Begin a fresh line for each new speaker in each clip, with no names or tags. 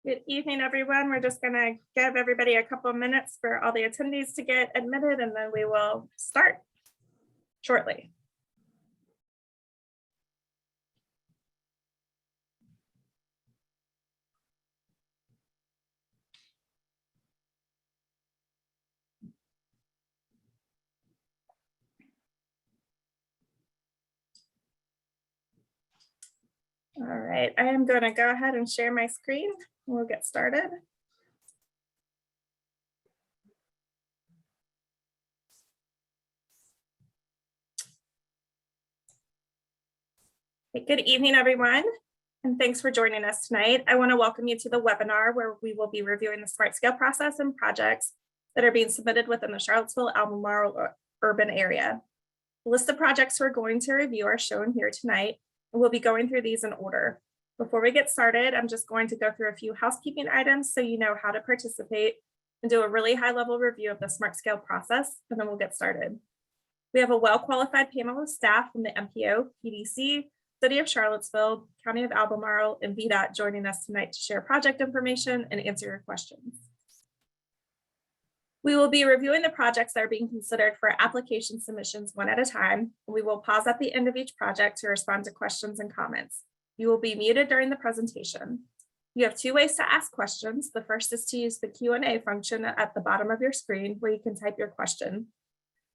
Good evening, everyone. We're just going to give everybody a couple of minutes for all the attendees to get admitted, and then we will start shortly. All right, I am going to go ahead and share my screen. We'll get started. Good evening, everyone, and thanks for joining us tonight. I want to welcome you to the webinar where we will be reviewing the smart scale process and projects that are being submitted within the Charlottesville-Albemarle urban area. The list of projects we're going to review are shown here tonight, and we'll be going through these in order. Before we get started, I'm just going to go through a few housekeeping items so you know how to participate and do a really high-level review of the smart scale process, and then we'll get started. We have a well-qualified panel of staff from the Mpo, PDC, City of Charlottesville, County of Albemarle, and Vdot joining us tonight to share project information and answer your questions. We will be reviewing the projects that are being considered for application submissions one at a time. We will pause at the end of each project to respond to questions and comments. You will be muted during the presentation. You have two ways to ask questions. The first is to use the Q&A function at the bottom of your screen where you can type your question.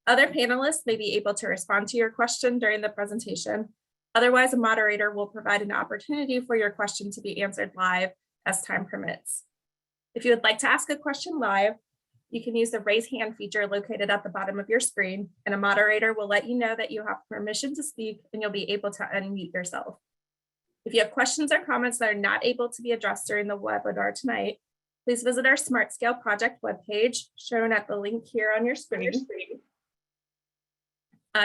Other panelists may be able to respond to your question during the presentation. Otherwise, a moderator will provide an opportunity for your question to be answered live as time permits. If you would like to ask a question live, you can use the raise hand feature located at the bottom of your screen, and a moderator will let you know that you have permission to speak and you'll be able to unmute yourself. If you have questions or comments that are not able to be addressed during the webinar tonight, please visit our Smart Scale project webpage shown at the link here on your screen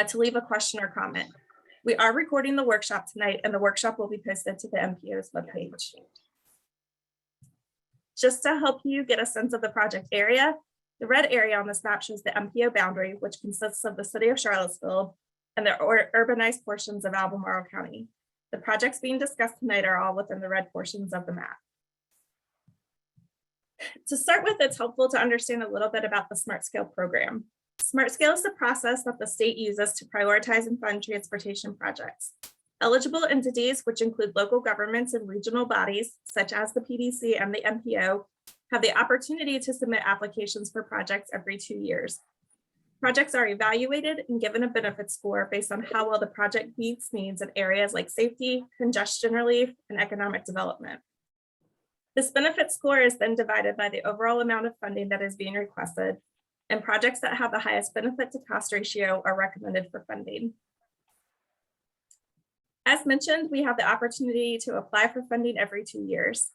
to leave a question or comment. We are recording the workshop tonight, and the workshop will be posted to the Mpos webpage. Just to help you get a sense of the project area, the red area on this map shows the Mpo Boundary, which consists of the City of Charlottesville and the urbanized portions of Albemarle County. The projects being discussed tonight are all within the red portions of the map. To start with, it's helpful to understand a little bit about the Smart Scale program. Smart Scale is the process that the state uses to prioritize and fund transportation projects. Eligible entities, which include local governments and regional bodies, such as the PDC and the Mpo, have the opportunity to submit applications for projects every 2 years. Projects are evaluated and given a benefit score based on how well the project meets needs in areas like safety, congestion relief, and economic development. This benefit score is then divided by the overall amount of funding that is being requested, and projects that have the highest benefit to cost ratio are recommended for funding. As mentioned, we have the opportunity to apply for funding every 2 years.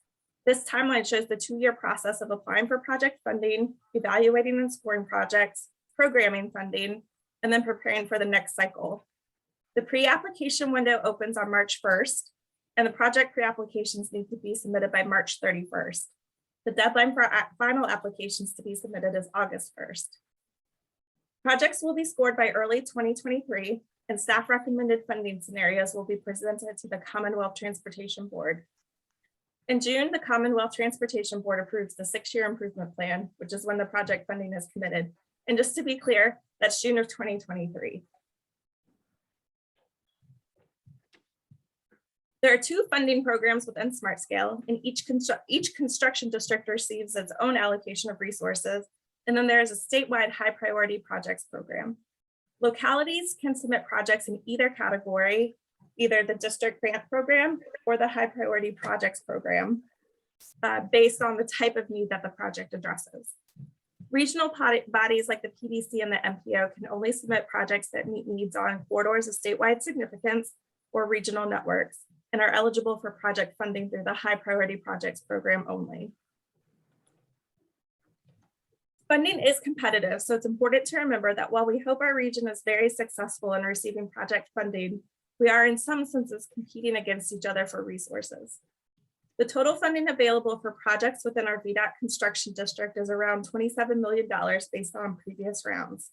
This timeline shows the 2-year process of applying for project funding, evaluating and scoring projects, programming funding, and then preparing for the next cycle. The pre-application window opens on March 1st, and the project pre-applications need to be submitted by March 31st. The deadline for final applications to be submitted is August 1st. Projects will be scored by early 2023, and staff recommended funding scenarios will be presented to the Commonwealth Transportation Board. In June, the Commonwealth Transportation Board approves the 6-year improvement plan, which is when the project funding is committed. And just to be clear, that's June of 2023. There are 2 funding programs within Smart Scale, and each construction district receives its own allocation of resources. And then there is a statewide high priority projects program. Localities can submit projects in either category, either the district grant program or the high priority projects program, based on the type of need that the project addresses. Regional bodies like the PDC and the Mpo can only submit projects that meet needs on corridors of statewide significance or regional networks, and are eligible for project funding through the high priority projects program only. Funding is competitive, so it's important to remember that while we hope our region is very successful in receiving project funding, we are in some senses competing against each other for resources. The total funding available for projects within our Vdot construction district is around $27 million based on previous rounds.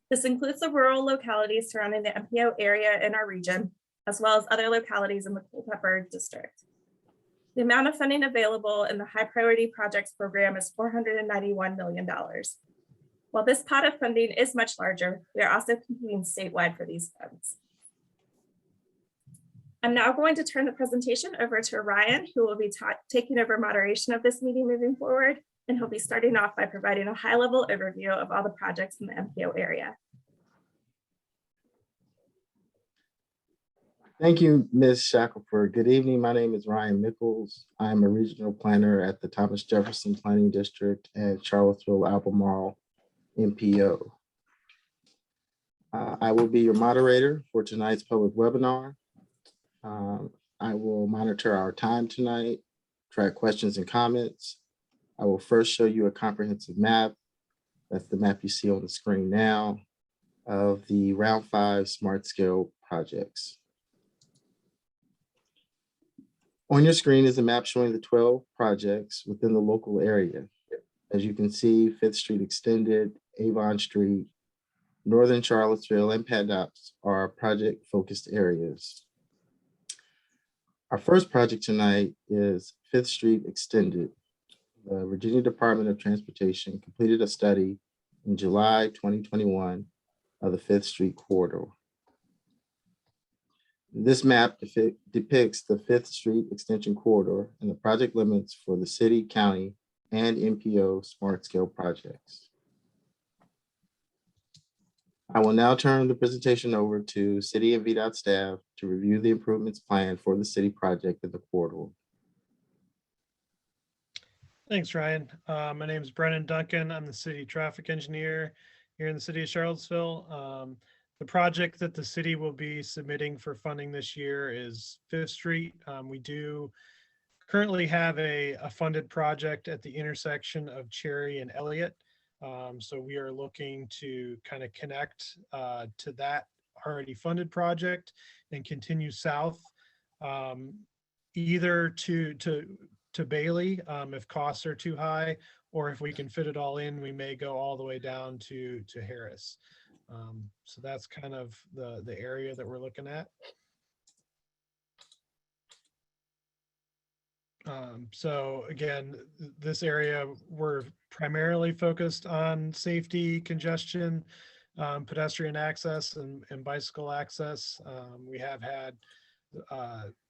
This includes the rural localities surrounding the Mpo area in our region, as well as other localities in the Culpeper district. The amount of funding available in the high priority projects program is $491 million. While this pot of funding is much larger, we are also competing statewide for these funds. I'm now going to turn the presentation over to Ryan, who will be taking over moderation of this meeting moving forward, and he'll be starting off by providing a high-level overview of all the projects in the MPO area.
Thank you, Ms. Shackelford. Good evening. My name is Ryan Mickles. I'm a regional planner at the Thomas Jefferson Planning District and Charlottesville-Albemarle MPO. I will be your moderator for tonight's public webinar. I will monitor our time tonight, track questions and comments. I will first show you a comprehensive map. That's the map you see on the screen now of the Round 5 Smart Scale projects. On your screen is a map showing the 12 projects within the local area. As you can see, 5th Street Extended, Avon Street, Northern Charlottesville, and Vdot are project-focused areas. Our first project tonight is 5th Street Extended. The Virginia Department of Transportation completed a study in July 2021 of the 5th Street corridor. This map depicts the 5th Street Extension corridor and the project limits for the city, county, and MPO smart scale projects. I will now turn the presentation over to City and Vdot staff to review the improvements planned for the city project in the corridor.
Thanks, Ryan. My name is Brennan Duncan. I'm the city traffic engineer here in the city of Charlottesville. The project that the city will be submitting for funding this year is 5th Street. We do currently have a funded project at the intersection of Cherry and Elliott. So we are looking to kind of connect to that already funded project and continue south, either to Bailey if costs are too high, or if we can fit it all in, we may go all the way down to Harris. So that's kind of the area that we're looking at. So again, this area, we're primarily focused on safety, congestion, pedestrian access, and bicycle access. We have had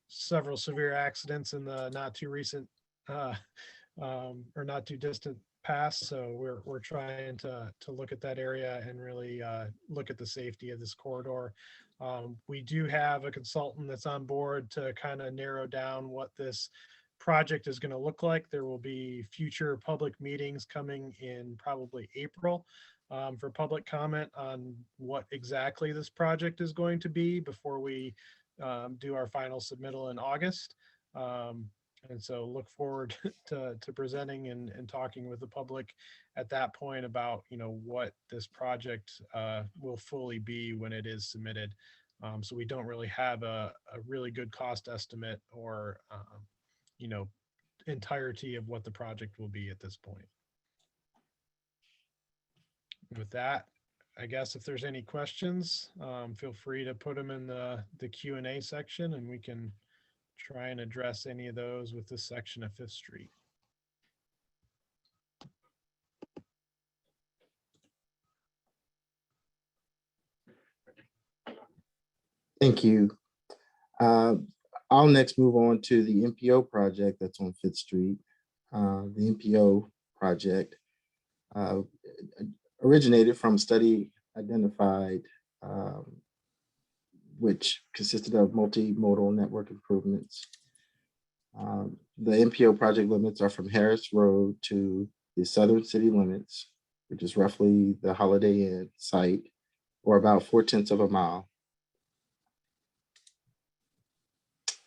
several severe accidents in the not too recent or not too distant past. So we're trying to look at that area and really look at the safety of this corridor. We do have a consultant that's on board to kind of narrow down what this project is going to look like. There will be future public meetings coming in probably April for public comment on what exactly this project is going to be before we do our final submittal in August. And so look forward to presenting and talking with the public at that point about, you know, what this project will fully be when it is submitted. So we don't really have a really good cost estimate or you know, entirety of what the project will be at this point. With that, I guess if there's any questions, feel free to put them in the Q&A section, and we can try and address any of those with this section of 5th Street.
Thank you. I'll next move on to the MPO project that's on 5th Street. The MPO project originated from a study identified, which consisted of multimodal network improvements. The MPO project limits are from Harris Road to the southern city limits, which is roughly the Holiday Inn site, or about 4/10 of a mile.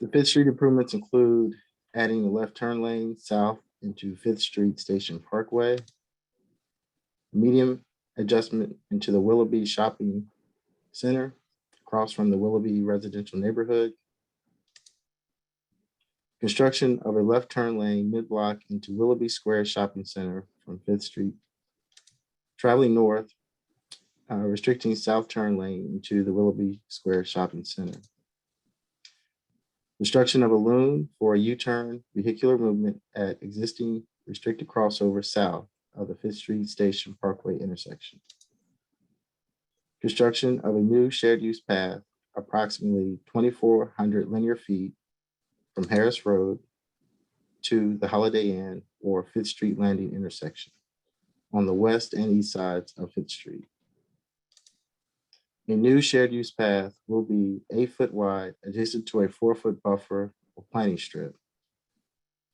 The 5th Street improvements include adding a left turn lane south into 5th Street Station Parkway, medium adjustment into the Willoughby Shopping Center across from the Willoughby residential neighborhood, construction of a left turn lane mid-block into Willoughby Square Shopping Center from 5th Street, traveling north, restricting south turn lane into the Willoughby Square Shopping Center. Construction of a loom for a U-turn vehicular movement at existing restricted crossover south of the 5th Street Station Parkway intersection. Construction of a new shared use path approximately 2,400 linear feet from Harris Road to the Holiday Inn or 5th Street Landing intersection on the west and east sides of 5th Street. A new shared use path will be 8 foot wide adjacent to a 4-foot buffer or planting strip.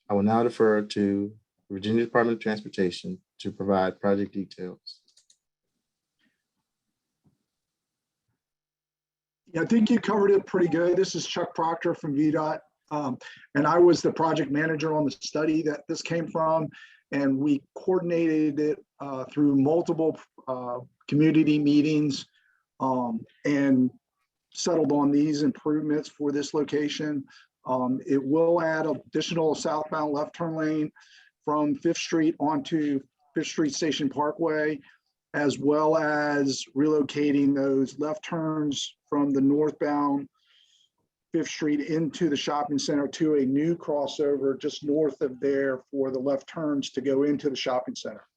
I will now defer to the Virginia Department of Transportation to provide project details.
Yeah, I think you covered it pretty good. This is Chuck Proctor from Vdot. And I was the project manager on the study that this came from. And we coordinated it through multiple community meetings and settled on these improvements for this location. It will add additional southbound left turn lane from 5th Street onto 5th Street Station Parkway, as well as relocating those left turns from the northbound 5th Street into the shopping center to a new crossover just north of there for the left turns to go into the shopping center.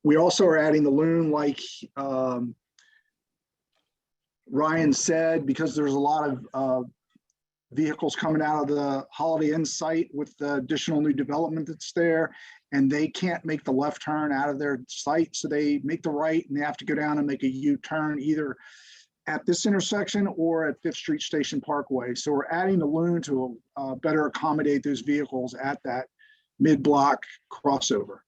We also are adding the loom, like Ryan said, because there's a lot of vehicles coming out of the Holiday Inn site with the additional new development that's there, and they can't make the left turn out of their site, so they make the right and they have to go down and make a U-turn either at this intersection or at 5th Street Station Parkway. So we're adding the loom to better accommodate those vehicles at that mid-block crossover.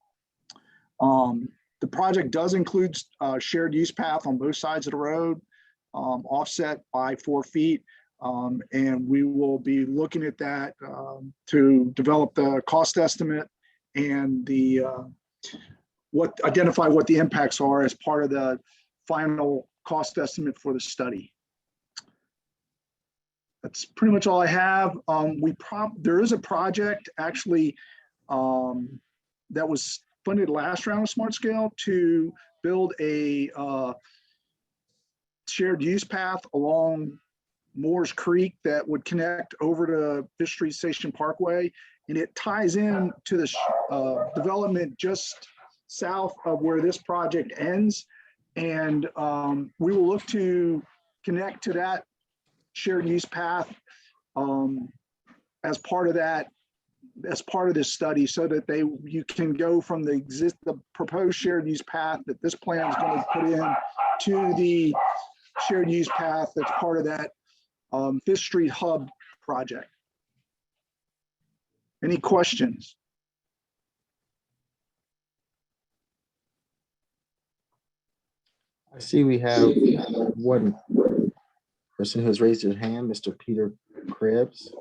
The project does include a shared use path on both sides of the road, offset by 4 feet. And we will be looking at that to develop the cost estimate and the identify what the impacts are as part of the final cost estimate for the study. That's pretty much all I have. There is a project actually that was funded last round of Smart Scale to build a shared use path along Moores Creek that would connect over to 5th Street Station Parkway, and it ties in to the development just south of where this project ends. And we will look to connect to that shared use path as part of this study, so that you can go from the proposed shared use path that this plan is going to put in to the shared use path that's part of that 5th Street Hub project. Any questions?
I see we have one person who has raised their hand, Mr. Peter Krebs.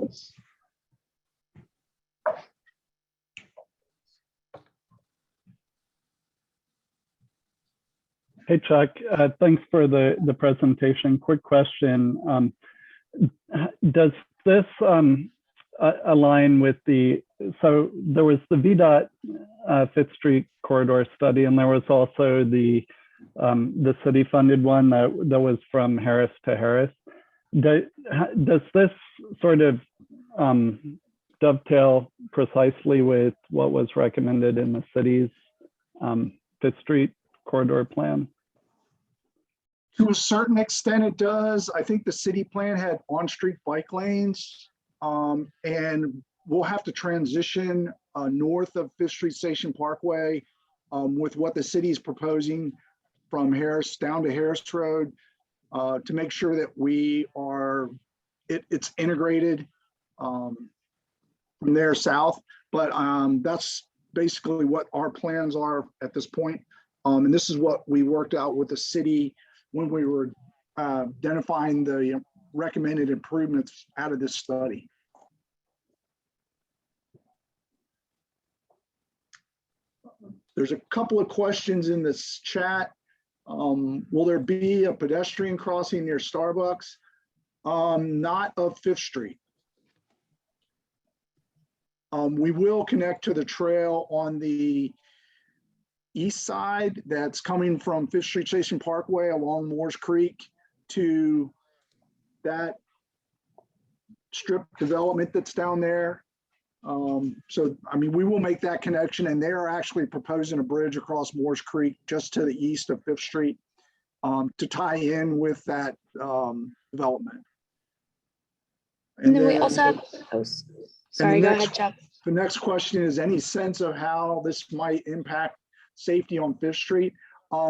Hey, Chuck, thanks for the presentation. Quick question. Does this align with so there was the Vdot 5th Street corridor study, and there was also the city funded one that was from Harris to Harris. Does this sort of dovetail precisely with what was recommended in the city's 5th Street corridor plan?
To a certain extent, it does. I think the city plan had on-street bike lanes, and we'll have to transition north of 5th Street Station Parkway with what the city is proposing from Harris down to Harris Road to make sure that it's integrated from there south. But that's basically what our plans are at this point. And this is what we worked out with the city when we were identifying the recommended improvements out of this study. There's a couple of questions in this chat. Will there be a pedestrian crossing near Starbucks? Not of 5th Street. We will connect to the trail on the east side that's coming from 5th Street Station Parkway along Moores Creek to that strip development that's down there. So, I mean, we will make that connection, and they are actually proposing a bridge across Moores Creek just to the east of Fifth Street to tie in with that development.
And then we also have, oh, sorry, go ahead, Chuck.
The next question is, any sense of how this might impact safety on Fifth Street?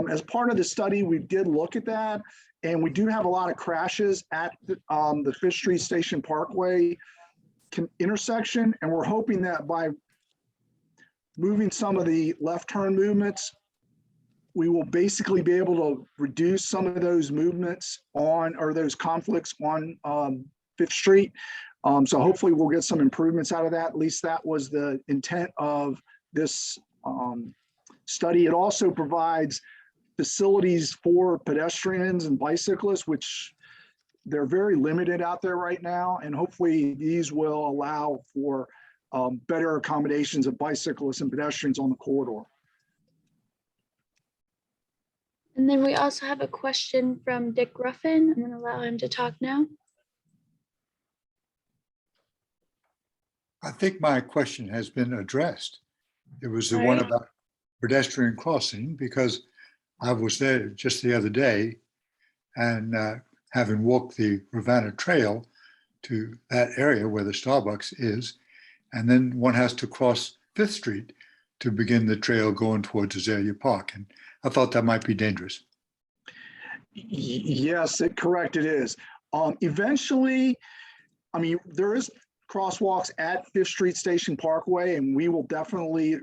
As part of the study, we did look at that, and we do have a lot of crashes at the Fifth Street Station Parkway intersection, and we're hoping that by moving some of the left turn movements, we will basically be able to reduce some of those movements on, or those conflicts on Fifth Street. So hopefully we'll get some improvements out of that. At least that was the intent of this study. It also provides facilities for pedestrians and bicyclists, which they're very limited out there right now. And hopefully these will allow for better accommodations of bicyclists and pedestrians on the corridor.
And then we also have a question from Dick Ruffin. I'm going to allow him to talk now.
I think my question has been addressed. It was the one about pedestrian crossing, because I was there just the other day, and having walked the Ravenna Trail to that area where the Starbucks is, and then one has to cross Fifth Street to begin the trail going towards Azalea Park. And I thought that might be dangerous.
Yes, correct, it is. Eventually, I mean, there is crosswalks at Fifth Street Station Parkway, and we will definitely,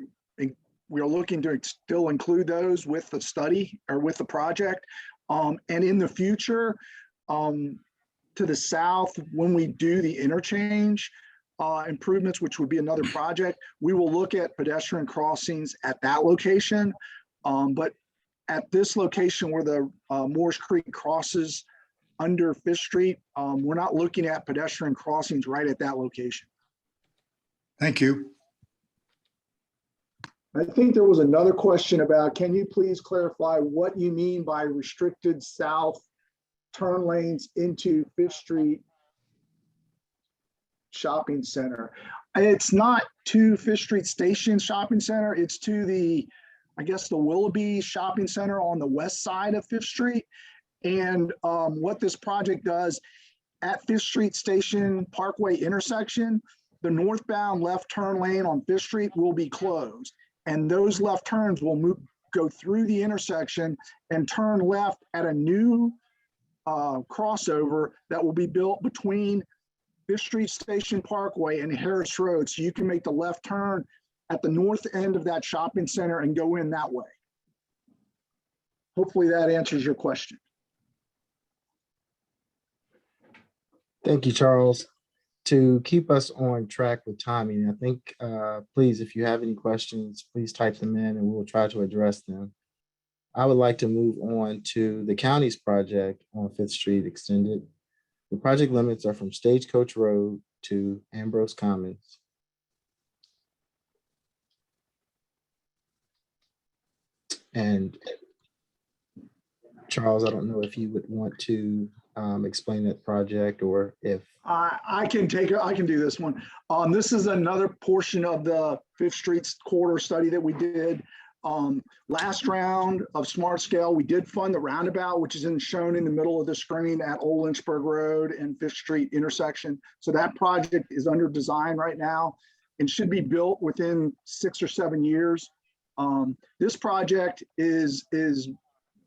we are looking to still include those with the study or with the project. And in the future, to the south, when we do the interchange improvements, which would be another project, we will look at pedestrian crossings at that location. But at this location where the Moores Creek crosses under Fifth Street, we're not looking at pedestrian crossings right at that location.
Thank you.
I think there was another question about, can you please clarify what you mean by restricted south turn lanes into Fifth Street Shopping Center? It's not to Fifth Street Station Shopping Center. It's to the, I guess, the Willoughby Shopping Center on the west side of Fifth Street. And what this project does at Fifth Street Station Parkway intersection, the northbound left turn lane on Fifth Street will be closed. And those left turns will go through the intersection and turn left at a new crossover that will be built between Fifth Street Station Parkway and Harris Road. So you can make the left turn at the north end of that shopping center and go in that way. Hopefully that answers your question.
Thank you, Charles. To keep us on track with timing, I think, please, if you have any questions, please type them in and we'll try to address them. I would like to move on to the county's project on Fifth Street Extended. The project limits are from Stagecoach Road to Ambrose Commons. And Charles, I don't know if you would want to explain that project, or if
I can do this one. This is another portion of the Fifth Street corridor study that we did. Last round of Smart Scale, we did fund the roundabout, which is shown in the middle of the screen at Old Lynchburg Road and Fifth Street intersection. So that project is under design right now and should be built within 6 or 7 years. This project is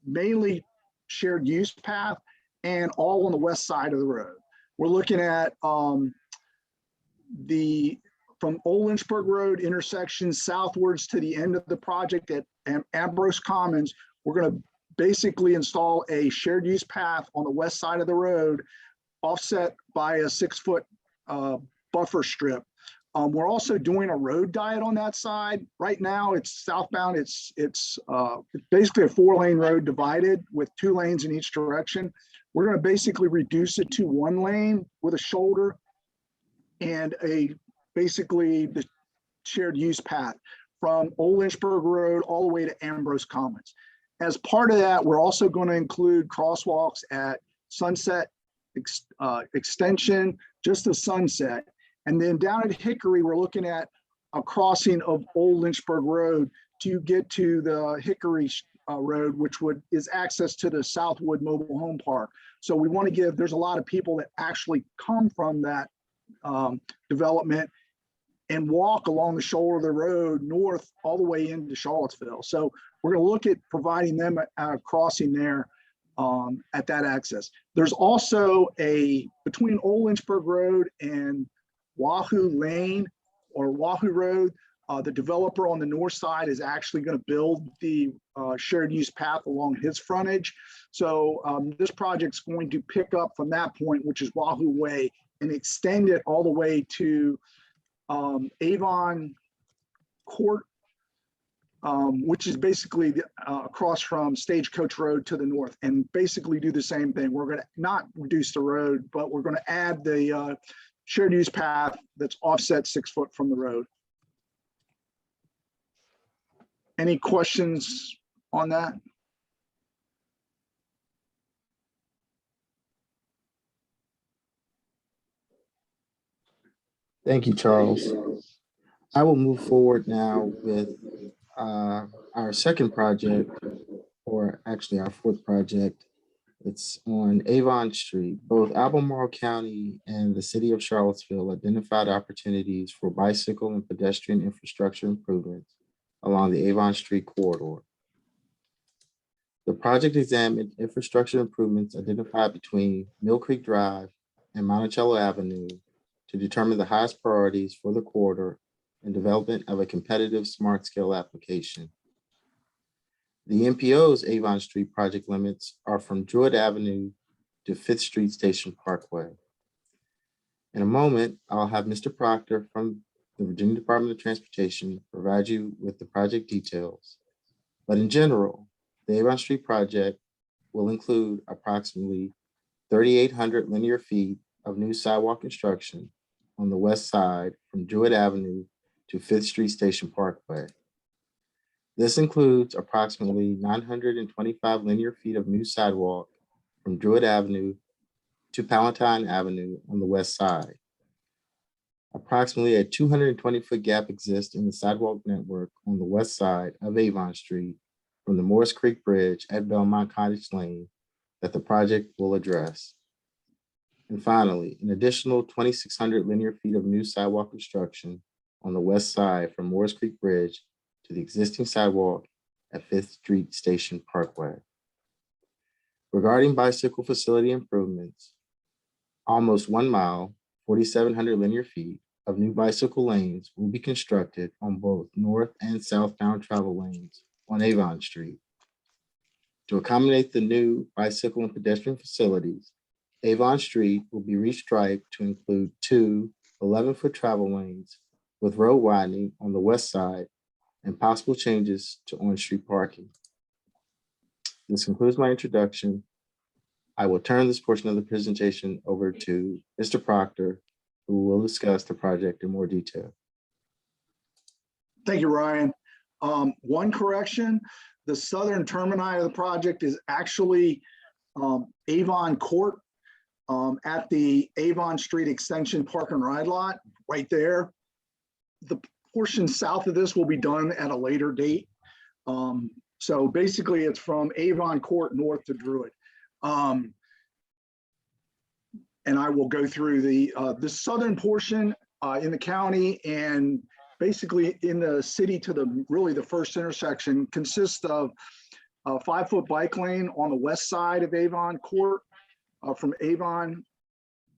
mainly shared use path and all on the west side of the road. We're looking at from Old Lynchburg Road intersection southwards to the end of the project at Ambrose Commons. We're going to basically install a shared use path on the west side of the road, offset by a 6-foot buffer strip. We're also doing a road diet on that side. Right now it's southbound. It's basically a 4-lane road divided with 2 lanes in each direction. We're going to basically reduce it to 1 lane with a shoulder and basically the shared use path from Old Lynchburg Road all the way to Ambrose Commons. As part of that, we're also going to include crosswalks at Sunset extension, just the Sunset. And then down at Hickory, we're looking at a crossing of Old Lynchburg Road to get to the Hickory Road, which is access to the Southwood Mobile Home Park. So we want to give, there's a lot of people that actually come from that development and walk along the shoulder of the road north all the way into Charlottesville. So we're going to look at providing them a crossing there at that access. There's also between Old Lynchburg Road and Wahoo Lane or Wahoo Road, the developer on the north side is actually going to build the shared use path along his frontage. So this project's going to pick up from that point, which is Wahoo Way, and extend it all the way to Avon Court, which is basically across from Stagecoach Road to the north, and basically do the same thing. We're going to not reduce the road, but we're going to add the shared use path that's offset 6 foot from the road. Any questions on that?
Thank you, Charles. I will move forward now with our second project, or actually our fourth project. It's on Avon Street. Both Albemarle County and the city of Charlottesville identified opportunities for bicycle and pedestrian infrastructure improvements along the Avon Street corridor. The project examined infrastructure improvements identified between Mill Creek Drive and Monticello Avenue to determine the highest priorities for the corridor and development of a competitive smart scale application. The Mpos Avon Street project limits are from Druid Avenue to 5th Street Station Parkway. In a moment, I'll have Mr. Proctor from the Virginia Department of Transportation provide you with the project details. But in general, the Avon Street project will include approximately 3,800 linear feet of new sidewalk construction on the west side from Druid Avenue to 5th Street Station Parkway. This includes approximately 925 linear feet of new sidewalk from Druid Avenue to Palatine Avenue on the west side. Approximately a 220-foot gap exists in the sidewalk network on the west side of Avon Street from the Morris Creek Bridge at Belmont Cottage Lane that the project will address. And finally, an additional 2,600 linear feet of new sidewalk construction on the west side from Morris Creek Bridge to the existing sidewalk at 5th Street Station Parkway. Regarding bicycle facility improvements, almost 1 mile, 4,700 linear feet of new bicycle lanes will be constructed on both north and southbound travel lanes on Avon Street. To accommodate the new bicycle and pedestrian facilities, Avon Street will be restriped to include 2 11-foot travel lanes with road widening on the west side and possible changes to on-street parking. This concludes my introduction. I will turn this portion of the presentation over to Mr. Proctor, who will discuss the project in more detail.
Thank you, Ryan. One correction, the southern termini of the project is actually Avon Court at the Avon Street Extension Park and Ride Lot right there. The portion south of this will be done at a later date. So basically it's from Avon Court north to Druid. And I will go through the southern portion in the county and basically in the city to the first intersection consists of a 5-foot bike lane on the west side of Avon Court from Avon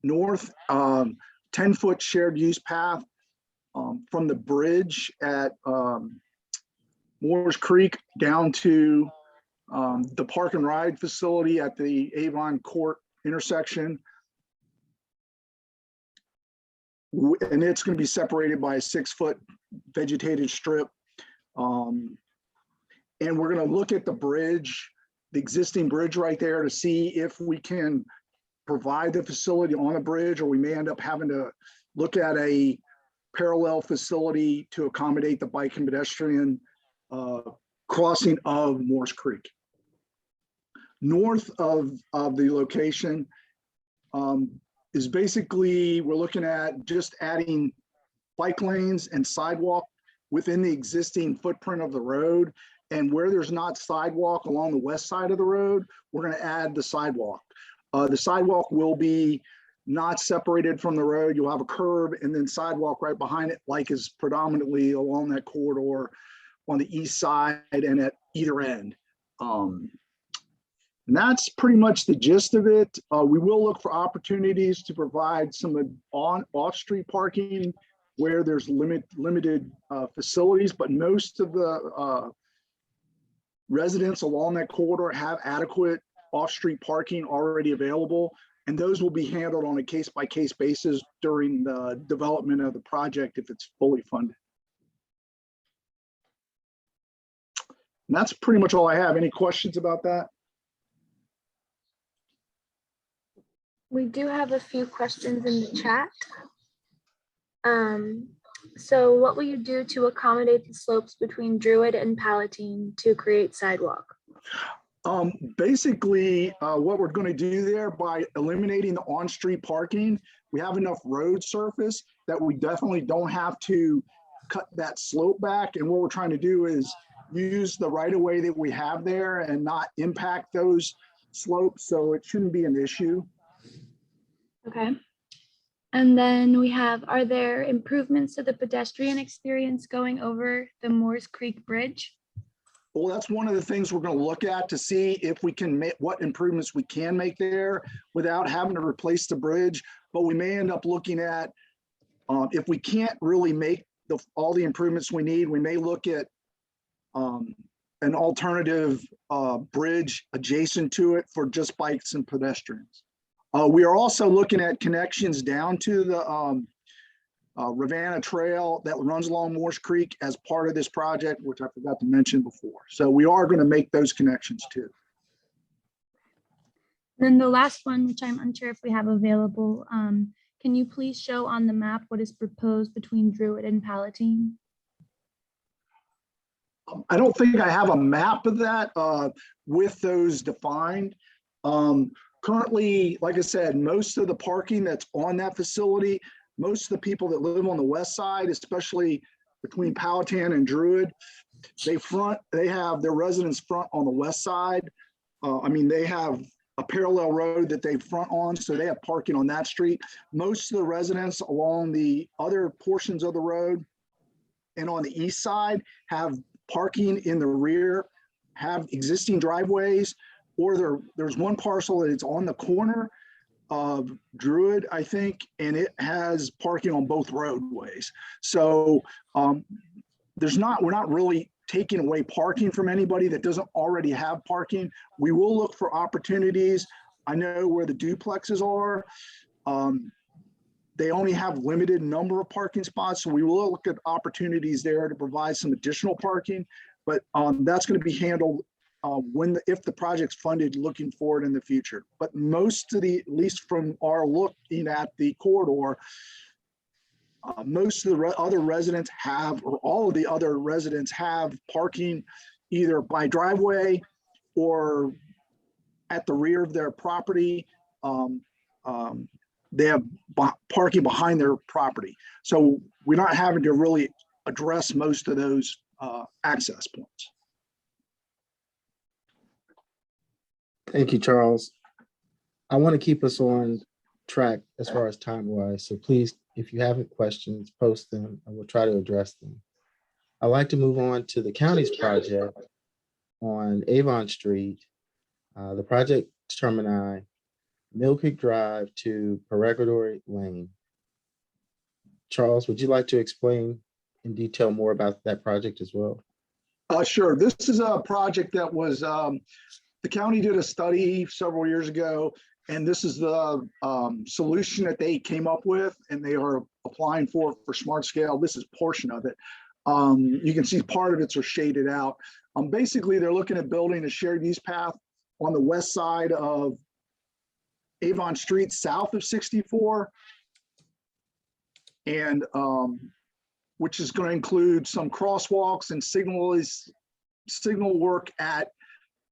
north, 10-foot shared use path from the bridge at Moores Creek down to the park and ride facility at the Avon Court intersection. And it's going to be separated by a 6-foot vegetated strip. And we're going to look at the bridge, the existing bridge right there, to see if we can provide the facility on a bridge, or we may end up having to look at a parallel facility to accommodate the bike and pedestrian crossing of Morse Creek. North of the location, is basically, we're looking at just adding bike lanes and sidewalk within the existing footprint of the road. And where there's not sidewalk along the west side of the road, we're going to add the sidewalk. The sidewalk will be not separated from the road. You'll have a curb and then sidewalk right behind it, like is predominantly along that corridor on the east side and at either end. And that's pretty much the gist of it. We will look for opportunities to provide some off-street parking where there's limited facilities, but most of the residents along that corridor have adequate off-street parking already available, and those will be handled on a case-by-case basis during the development of the project if it's fully funded. And that's pretty much all I have. Any questions about that?
We do have a few questions in the chat. So what will you do to accommodate the slopes between Druid and Palatine to create sidewalk?
Basically, what we're going to do there by eliminating the on-street parking, we have enough road surface that we definitely don't have to cut that slope back. And what we're trying to do is use the right-of-way that we have there and not impact those slopes. So it shouldn't be an issue.
Okay. And then we have, are there improvements to the pedestrian experience going over the Moores Creek Bridge?
Well, that's one of the things we're going to look at to see if we can make what improvements we can make there without having to replace the bridge. But we may end up looking at, if we can't really make all the improvements we need, we may look at an alternative bridge adjacent to it for just bikes and pedestrians. We are also looking at connections down to the Ravenna Trail that runs along Moores Creek as part of this project, which I forgot to mention before. So we are going to make those connections too.
Then the last one, which I'm unsure if we have available, can you please show on the map what is proposed between Druid and Palatine?
I don't think I have a map of that with those defined. Currently, like I said, most of the parking that's on that facility, most of the people that live on the west side, especially between Palatine and Druid, they have their residence front on the west side. I mean, they have a parallel road that they front on, so they have parking on that street. Most of the residents along the other portions of the road and on the east side have parking in the rear, have existing driveways, or there's one parcel that is on the corner of Druid, I think, and it has parking on both roadways. So we're not really taking away parking from anybody that doesn't already have parking. We will look for opportunities. I know where the duplexes are. They only have limited number of parking spots, so we will look at opportunities there to provide some additional parking, but that's going to be handled if the project's funded looking forward in the future. But most of at least from our looking at the corridor, most of the other residents have, or all of the other residents have parking either by driveway or at the rear of their property. They have parking behind their property. So we're not having to really address most of those access points.
Thank you, Charles. I want to keep us on track as far as time-wise, so please, if you have questions, post them and we'll try to address them. I'd like to move on to the county's project on Avon Street. The project termini Mill Creek Drive to Peregrine Lane. Charles, would you like to explain in detail more about that project as well?
Sure. This is a project that was, the county did a study several years ago, and this is the solution that they came up with, and they are applying for smart scale. This is a portion of it. You can see part of it's are shaded out. Basically, they're looking at building a shared use path on the west side of Avon Street, south of 64, and which is going to include some crosswalks and signal work at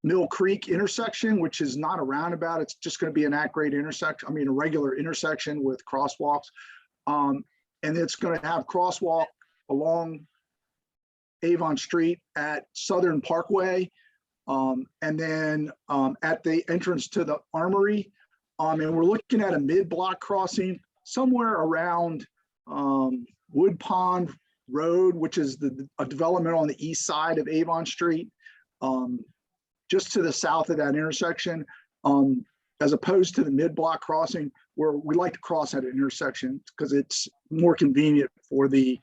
Mill Creek intersection, which is not a roundabout. It's just going to be an at-grade intersection. I mean, a regular intersection with crosswalks. And it's going to have crosswalk along Avon Street at Southern Parkway. And then at the entrance to the Armory. And we're looking at a mid-block crossing somewhere around Wood Pond Road, which is a development on the east side of Avon Street, just to the south of that intersection, as opposed to the mid-block crossing where we like to cross at an intersection because it's more convenient for the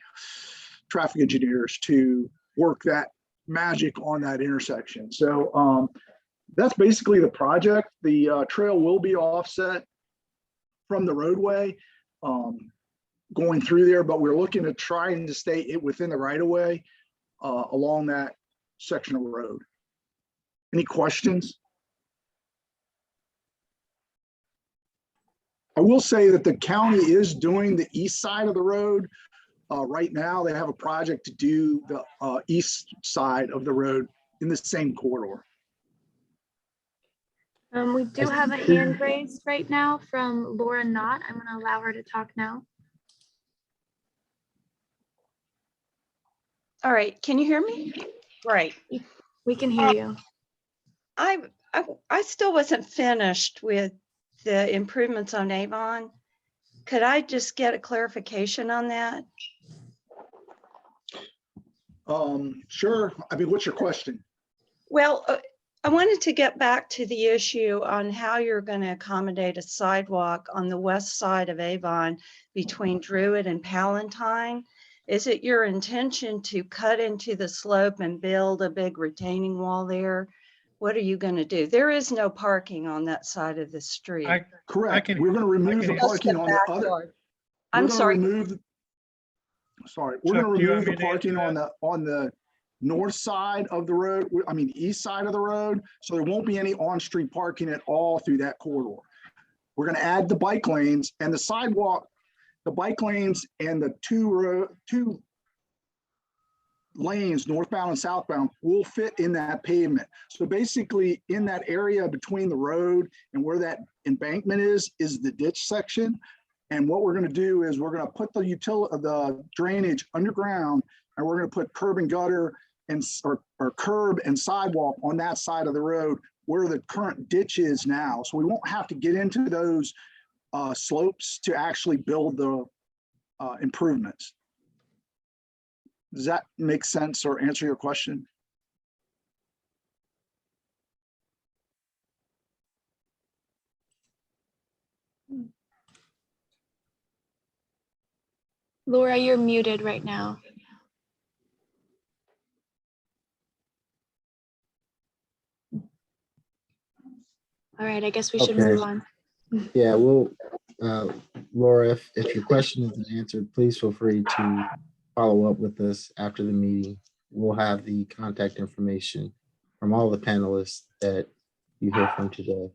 traffic engineers to work that magic on that intersection. So that's basically the project. The trail will be offset from the roadway going through there, but we're looking at trying to stay within the right of way along that section of road. Any questions? I will say that the county is doing the east side of the road. Right now, they have a project to do the east side of the road in the same corridor.
We do have a hand raised right now from Laura Knott. I'm gonna allow her to talk now.
All right, can you hear me? Great.
We can hear you.
I still wasn't finished with the improvements on Avon. Could I just get a clarification on that?
Sure. I mean, what's your question?
Well, I wanted to get back to the issue on how you're going to accommodate a sidewalk on the west side of Avon between Druid and Palatine. Is it your intention to cut into the slope and build a big retaining wall there? What are you going to do? There is no parking on that side of the street.
Correct.
can-
We're going to remove the
Just
parking on the other.
backyard.
we're
I'm
gonna
sorry.
Sorry, we're
Chuck,
going to
do you
remove
want me
the
to answer
parking on the north side of the road. I mean, the east side of the road. So there won't be any on-street parking at all through that corridor. We're going to add the bike lanes and the sidewalk, the bike lanes and the two lanes, northbound and southbound, will fit in that pavement. So basically in that area between the road and where that embankment is the ditch section. And what we're going to do is we're going to put the drainage underground, and we're going to put curb and gutter and or curb and sidewalk on that side of the road where the current ditch is now. So we won't have to get into those slopes to actually build the improvements. Does that make sense or answer your question?
Laura, you're muted right now. All right, I guess we should
Okay.
move on.
Yeah, well, Laura, if your question isn't answered, please feel free to follow up with us after the meeting. We'll have the contact information from all the panelists that you hear from today.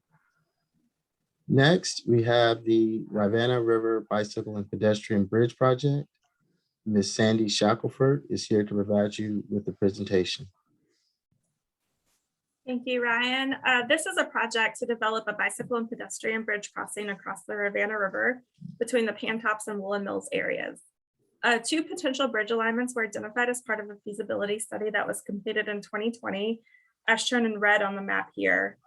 Next, we have the Rivanna River Bicycle and Pedestrian Bridge Project. Ms. Sandy Shackelford is here to provide you with the presentation.
Thank you, Ryan. This is a project to develop a bicycle and pedestrian bridge crossing across the Rivanna River between the Pantops and Woolen Mills areas. Two potential bridge alignments were identified as part of a feasibility study that was completed in 2020, as shown in red on the map here.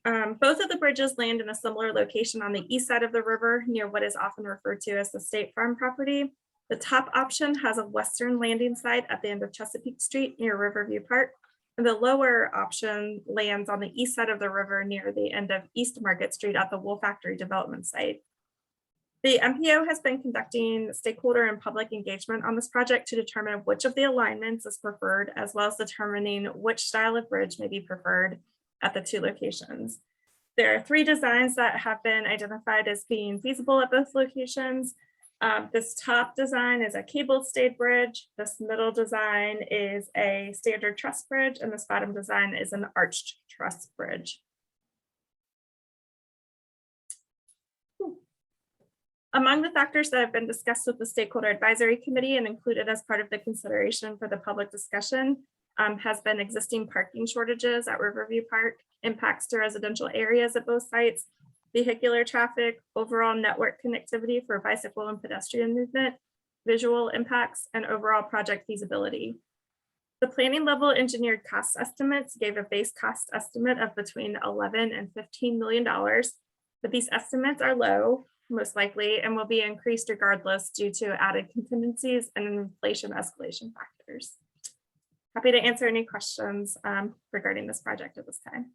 Both of the bridges land in a similar location on the east side of the river near what is often referred to as the State Farm property. The top option has a western landing site at the end of Chesapeake Street near Riverview Park. And the lower option lands on the east side of the river near the end of East Market Street at the Wool Factory development site. The MPO has been conducting stakeholder and public engagement on this project to determine which of the alignments is preferred, as well as determining which style of bridge may be preferred at the two locations. There are three designs that have been identified as being feasible at both locations. This top design is a cable stayed bridge. This middle design is a standard truss bridge, and this bottom design is an arched truss bridge. Among the factors that have been discussed with the Stakeholder Advisory Committee and included as part of the consideration for the public discussion has been existing parking shortages at Riverview Park, impacts to residential areas at both sites, vehicular traffic, overall network connectivity for bicycle and pedestrian movement, visual impacts, and overall project feasibility. The planning level engineered cost estimates gave a base cost estimate of between 11 and $15 million, but these estimates are low, most likely, and will be increased regardless due to added contingencies and inflation escalation factors. Happy to answer any questions regarding this project at this time.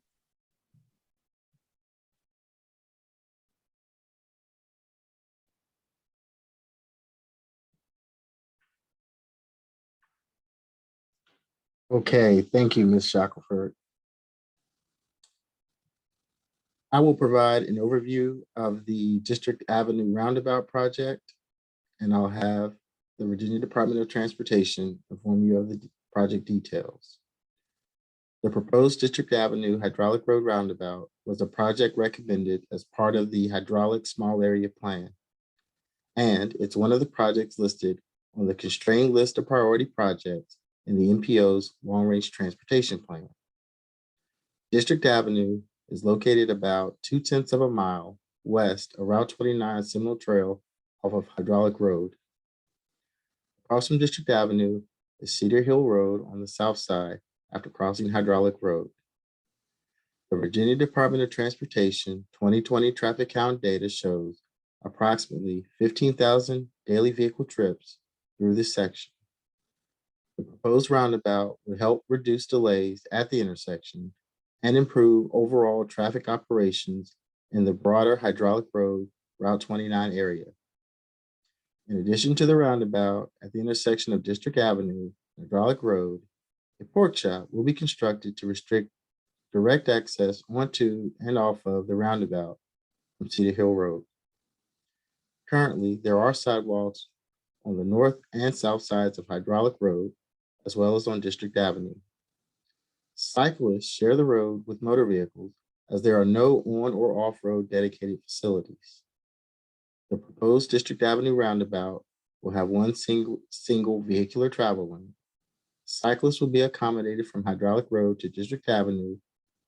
Okay, thank you, Ms. Shackelford. I will provide an overview of the District Avenue Roundabout project, and I'll have the Virginia Department of Transportation inform you of the project details. The proposed District Avenue Hydraulic Road Roundabout was a project recommended as part of the Hydraulic Small Area Plan, and it's one of the projects listed on the constrained list of priority projects in the Mpos Long Range Transportation Plan. District Avenue is located about 0.2 of a mile west of Route 29 Seminole Trail off of Hydraulic Road. Across from District Avenue is Cedar Hill Road on the south side after crossing Hydraulic Road. The Virginia Department of Transportation 2020 traffic count data shows approximately 15,000 daily vehicle trips through this section. The proposed roundabout would help reduce delays at the intersection and improve overall traffic operations in the broader Hydraulic Road Route 29 area. In addition to the roundabout at the intersection of District Avenue and Hydraulic Road, a pork chop will be constructed to restrict direct access onto and off of the roundabout from Cedar Hill Road. Currently, there are sidewalks on the north and south sides of Hydraulic Road, as well as on District Avenue. Cyclists share the road with motor vehicles as there are no on or off-road dedicated facilities. The proposed District Avenue roundabout will have one single vehicular travel lane. Cyclists will be accommodated from Hydraulic Road to District Avenue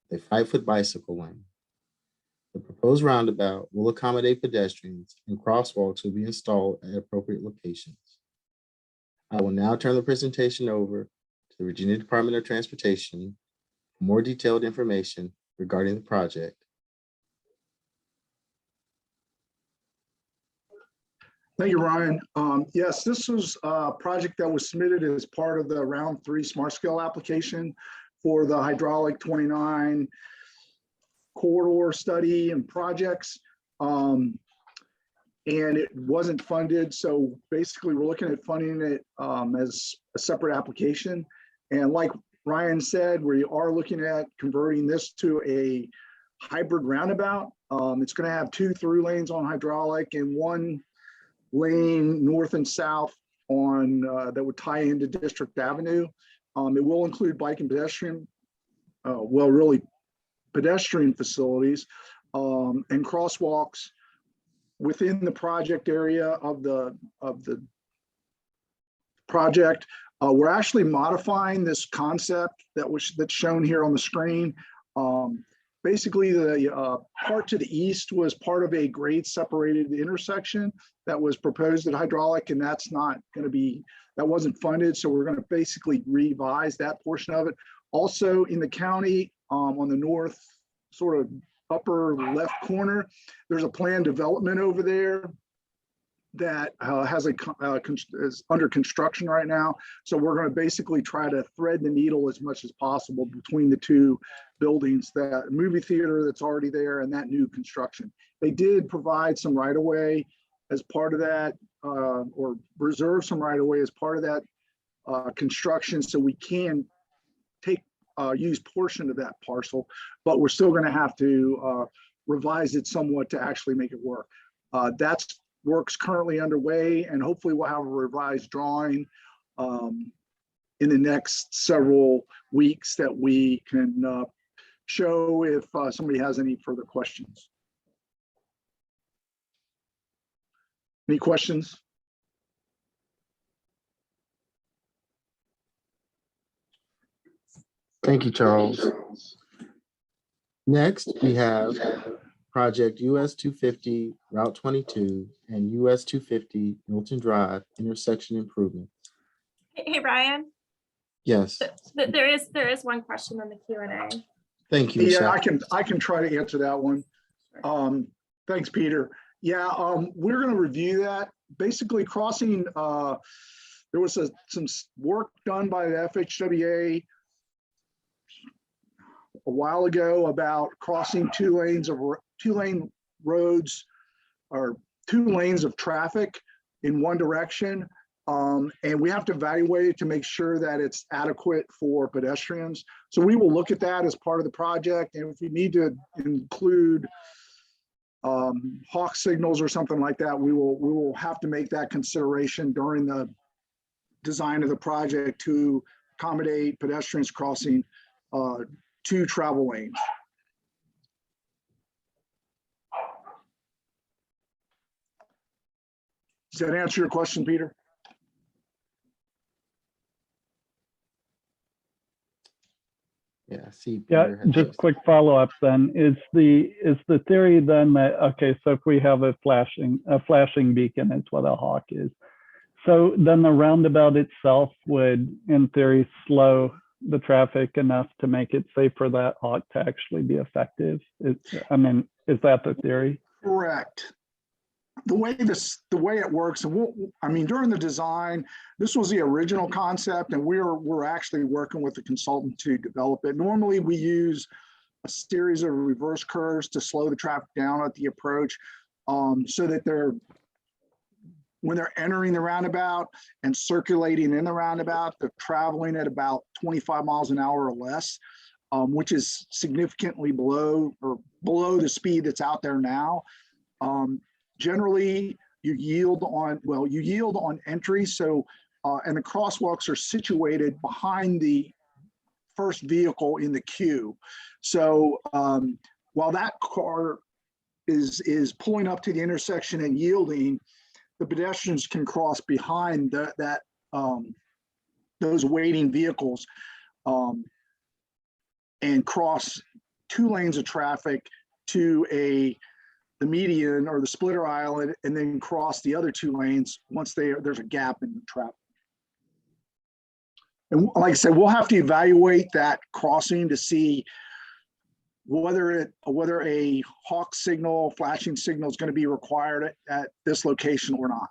with a 5-foot bicycle lane. The proposed roundabout will accommodate pedestrians and crosswalks will be installed at appropriate locations. I will now turn the presentation over to the Virginia Department of Transportation for more detailed information regarding the project.
Thank you, Ryan. Yes, this was a project that was submitted as part of the Round 3 Smart Scale application for the Hydraulic 29 corridor study and projects. And it wasn't funded. So basically we're looking at funding it as a separate application. And like Ryan said, we are looking at converting this to a hybrid roundabout. It's going to have 2 through lanes on hydraulic and 1 lane north and south on that would tie into District Avenue. It will include bike and pedestrian, really pedestrian facilities and crosswalks within the project area of the project. We're actually modifying this concept that's shown here on the screen. Basically, the part to the east was part of a grade separated intersection that was proposed at Hydraulic, and that's not going to be, that wasn't funded. So we're going to basically revise that portion of it. Also in the county, on the north sort of upper left corner, there's a planned development over there that is under construction right now. So we're going to basically try to thread the needle as much as possible between the 2 buildings, that movie theater that's already there and that new construction. They did provide some right of way as part of that, or reserve some right of way as part of that construction, so we can take use portion of that parcel, but we're still going to have to revise it somewhat to actually make it work. That's work's currently underway, and hopefully we'll have a revised drawing in the next several weeks that we can show if somebody has any further questions. Any questions?
Thank you, Charles. Next, we have project US 250 Route 22 and US 250 Milton Drive intersection improvements.
Hey, Ryan,
Yes,
there is one question on the Q&A.
thank you,
Yeah,
Michelle.
I can try to answer that one. Thanks, Peter. Yeah, we're going to review that. Basically, crossing. There was some work done by the FHWA a while ago about crossing two lane roads or 2 lanes of traffic in one direction. And we have to evaluate it to make sure that it's adequate for pedestrians. So we will look at that as part of the project. And if we need to include hawk signals or something like that, we will have to make that consideration during the design of the project to accommodate pedestrians crossing 2 travel lanes. Does that answer your question, Peter?
Yeah, I see.
Yeah,
Peter had
just
those.
quick follow-up then. Is the theory then that, okay, so if we have a flashing beacon is what a hawk is. So then the roundabout itself would, in theory, slow the traffic enough to make it safe for that hawk to actually be effective? Is that the theory?
Correct. The way it works, and during the design, this was the original concept, and we're actually working with the consultant to develop it. Normally, we use a series of reverse curves to slow the traffic down at the approach, so that when they're entering the roundabout and circulating in the roundabout, they're traveling at about 25 miles an hour or less, which is significantly below the speed that's out there now. Generally, you yield on entry. So, and the crosswalks are situated behind the first vehicle in the queue. So while that car is pulling up to the intersection and yielding, the pedestrians can cross behind those waiting vehicles and cross 2 lanes of traffic to the median or the splitter island, and then cross the other 2 lanes once there's a gap in the traffic. And like I said, we'll have to evaluate that crossing to see whether a hawk signal, flashing signal is going to be required at this location or not.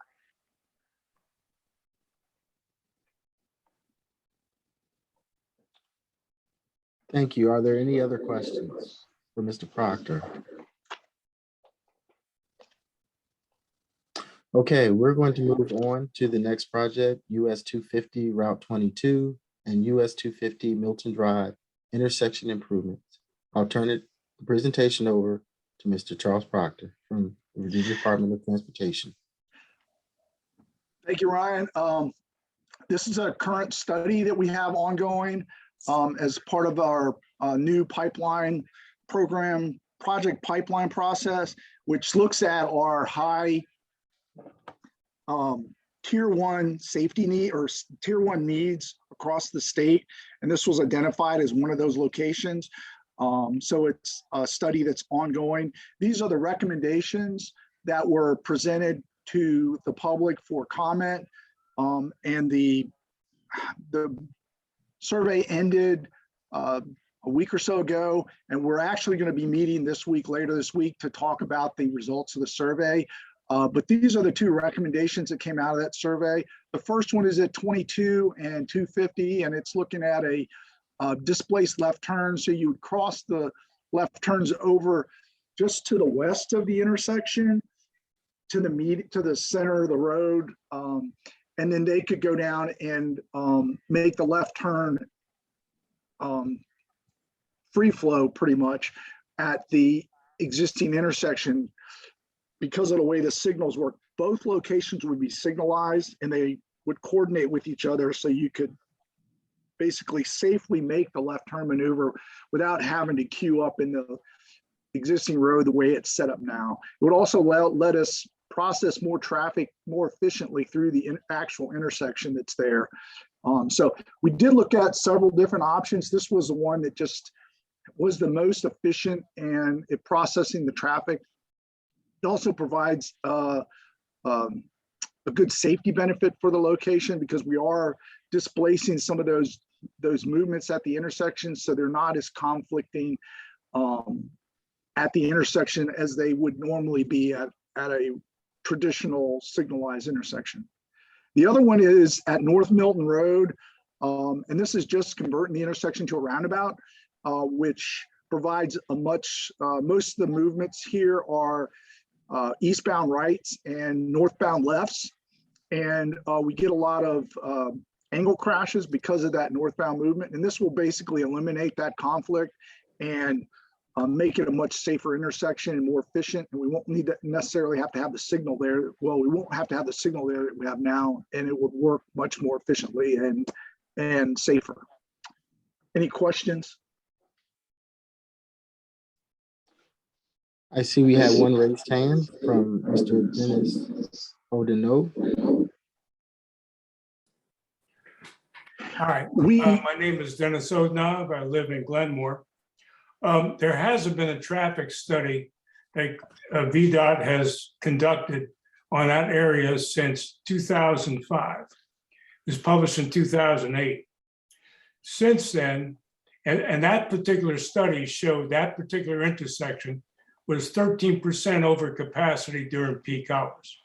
Thank you. Are there any other questions for Mr. Proctor? Okay, we're going to move on to the next project, US 250 Route 22 and US 250 Milton Drive intersection improvements. I'll turn the presentation over to Mr. Charles Proctor from the Virginia Department of Transportation.
Thank you, Ryan. This is a current study that we have ongoing as part of our new pipeline program, project pipeline process, which looks at our high tier 1 safety need or tier 1 needs across the state. And this was identified as one of those locations. So it's a study that's ongoing. These are the recommendations that were presented to the public for comment. And the survey ended a week or so ago, and we're actually going to be meeting later this week to talk about the results of the survey. But these are the 2 recommendations that came out of that survey. The first one is at 22 and 250, and it's looking at a displaced left turn. So you would cross the left turns over just to the west of the intersection to the center of the road. And then they could go down and make the left turn free flow pretty much at the existing intersection. Because of the way the signals work, both locations would be signalized and they would coordinate with each other, so you could basically safely make the left turn maneuver without having to queue up in the existing road the way it's set up now. It would also let us process more traffic more efficiently through the actual intersection that's there. So we did look at several different options. This was the one that just was the most efficient and it processing the traffic. It also provides a good safety benefit for the location because we are displacing some of those movements at the intersection, so they're not as conflicting at the intersection as they would normally be at a traditional signalized intersection. The other one is at North Milton Road, and this is just converting the intersection to a roundabout, which provides a much, most of the movements here are eastbound rights and northbound lefts. And we get a lot of angle crashes because of that northbound movement. And this will basically eliminate that conflict and make it a much safer intersection and more efficient. And we won't need to necessarily have to have the signal there. Well, we won't have to have the signal there that we have now, and it would work much more efficiently and safer. Any questions?
I see we have one raised hand from Mr. Dennis Odenov.
Hi, my name is Dennis Odenov. I live in Glenmore. There hasn't been a traffic study that Vdot has conducted on that area since 2005. It was published in 2008. Since then, and that particular study showed that particular intersection was 13% over capacity during peak hours.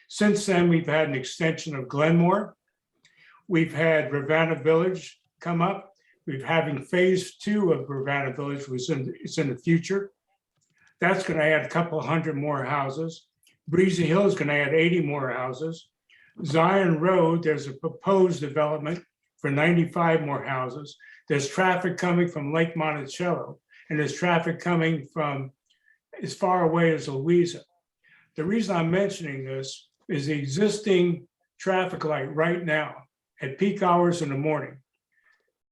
Since then, we've had an extension of Glenmore. We've had Ravenna Village come up. We're having phase 2 of Ravenna Village, it's in the future. That's going to add a couple hundred more houses. Breezy Hill is going to add 80 more houses. Zion Road, there's a proposed development for 95 more houses. There's traffic coming from Lake Monticello, and there's traffic coming from as far away as Louisa. The reason I'm mentioning this is the existing traffic light right now at peak hours in the morning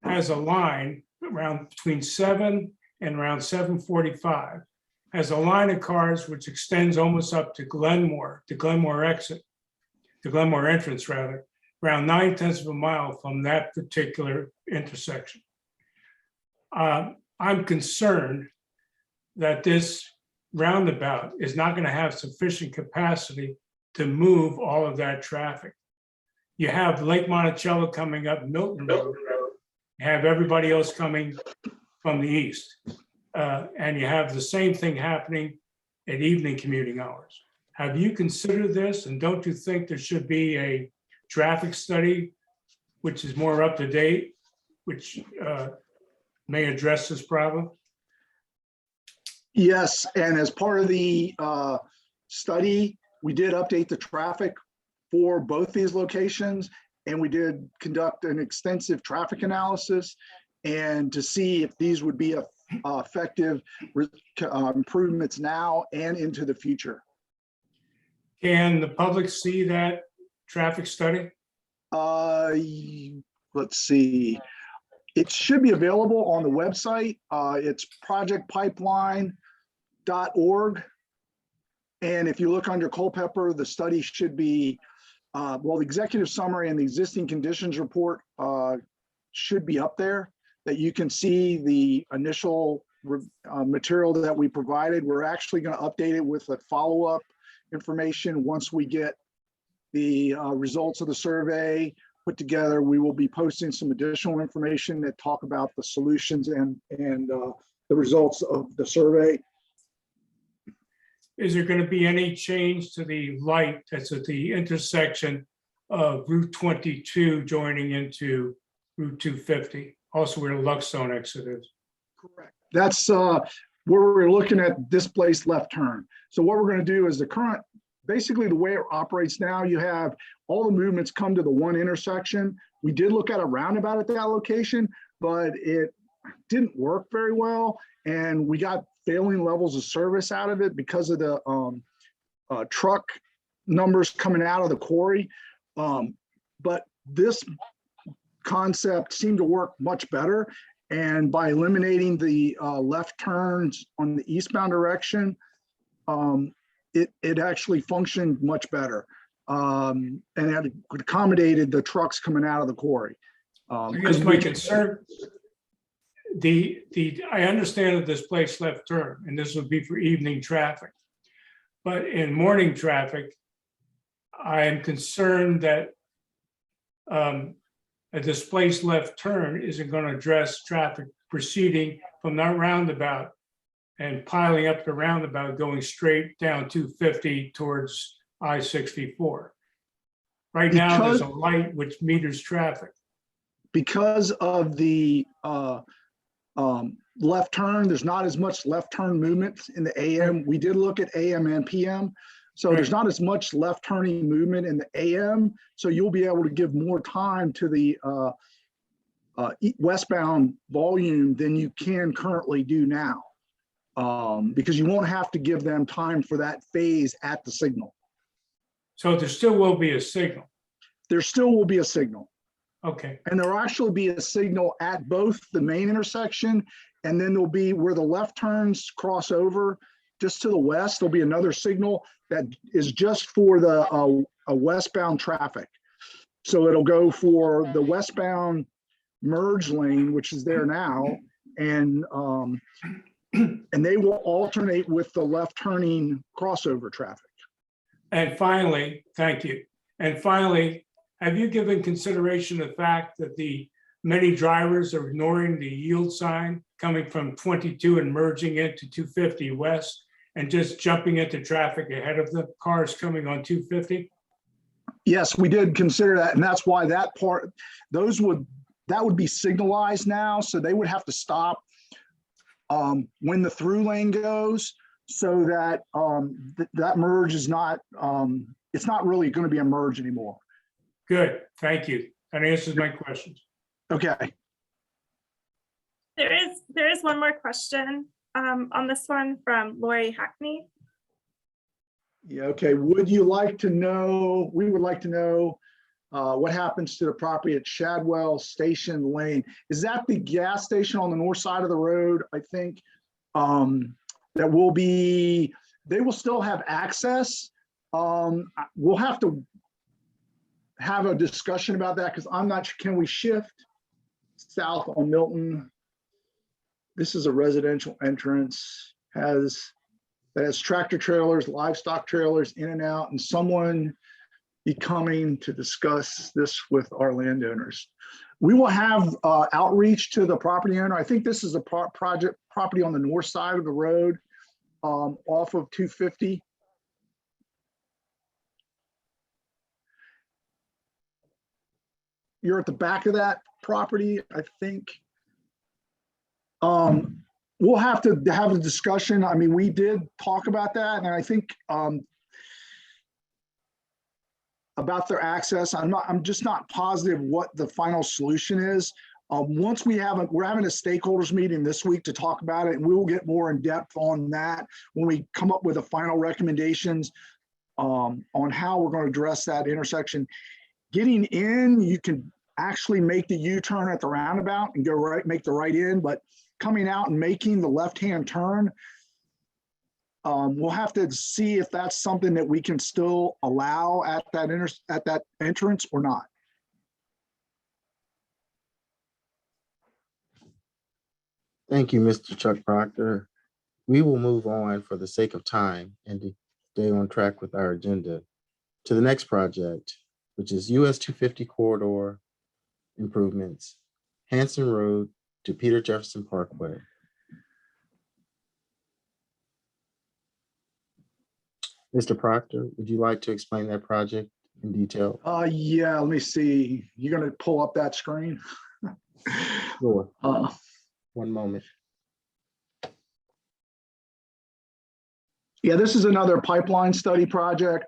has a line around between 7 and around 7:45, has a line of cars which extends almost up to Glenmore exit, the Glenmore entrance rather, around 9/10 of a mile from that particular intersection. I'm concerned that this roundabout is not going to have sufficient capacity to move all of that traffic. You have Lake Monticello coming up Milton Road, you have everybody else coming from the east. And you have the same thing happening at evening commuting hours. Have you considered this? And don't you think there should be a traffic study, which is more up to date, which may address this problem?
Yes, and as part of the study, we did update the traffic for both these locations, and we did conduct an extensive traffic analysis and to see if these would be effective improvements now and into the future.
Can the public see that traffic study?
Let's see. It should be available on the website. It's projectpipeline.org. And if you look under Culpeper, the study should be, well, the executive summary and the existing conditions report should be up there, that you can see the initial material that we provided. We're actually going to update it with a follow-up information once we get the results of the survey put together. We will be posting some additional information that talk about the solutions and the results of the survey.
Is there going to be any change to the light that's at the intersection of Route 22 joining into Route 250, also where the Luxstone exit is?
Correct. That's where we're looking at displaced left turn. So what we're going to do is basically the way it operates now, you have all the movements come to the one intersection. We did look at a roundabout at that location, but it didn't work very well. And we got failing levels of service out of it because of the truck numbers coming out of the quarry. But this concept seemed to work much better. And by eliminating the left turns on the eastbound direction, it actually functioned much better. And it accommodated the trucks coming out of the quarry.
Because my concern, I understand the displaced left turn, and this would be for evening traffic. But in morning traffic, I am concerned that a displaced left turn isn't going to address traffic proceeding from that roundabout and piling up the roundabout going straight down 250 towards I-64. Right now, there's a light which meters traffic.
Because of the left turn, there's not as much left turn movement in the AM. We did look at AM and PM. So there's not as much left turning movement in the AM. So you'll be able to give more time to the westbound volume than you can currently do now. Because you won't have to give them time for that phase at the signal.
So there still will be a signal.
There still will be a signal.
Okay.
And there'll actually be a signal at both the main intersection, and then there'll be where the left turns cross over just to the west. There'll be another signal that is just for the westbound traffic. So it'll go for the westbound merge lane, which is there now, and they will alternate with the left turning crossover traffic.
And finally, thank you. And finally, have you given consideration the fact that the many drivers are ignoring the yield sign coming from 22 and merging into 250 west and just jumping into traffic ahead of the cars coming on 250?
Yes, we did consider that, and that's why that part, that would be signalized now, so they would have to stop when the through lane goes, so that that merge is not, it's not really going to be a merge anymore.
Good, thank you. That answers my questions.
Okay.
There is one more question on this one from Lori Hackney.
Yeah, okay. Would you like to know, we would like to know what happens to the property at Shadwell Station Lane. Is that the gas station on the north side of the road? I think that will be, they will still have access. We'll have to have a discussion about that because I'm not sure, can we shift south on Milton? This is a residential entrance, that has tractor trailers, livestock trailers in and out, and someone be coming to discuss this with our landowners. We will have outreach to the property owner. I think this is a property on the north side of the road off of 250. You're at the back of that property, I think. We'll have to have a discussion. I mean, we did talk about that, and I think about their access. I'm just not positive what the final solution is. Once we're having a stakeholders meeting this week to talk about it, and we will get more in depth on that when we come up with the final recommendations on how we're going to address that intersection. Getting in, you can actually make the U-turn at the roundabout and go right, make the right in, but coming out and making the left-hand turn, we'll have to see if that's something that we can still allow at that entrance or not.
Thank you, Mr. Chuck Proctor. We will move on for the sake of time and to stay on track with our agenda to the next project, which is US 250 corridor improvements, Hanson Road to Peter Jefferson Parkway. Mr. Proctor, would you like to explain that project in detail?
Yeah, let me see. You're going to pull up that screen?
Sure. One moment.
Yeah, this is another pipeline study project,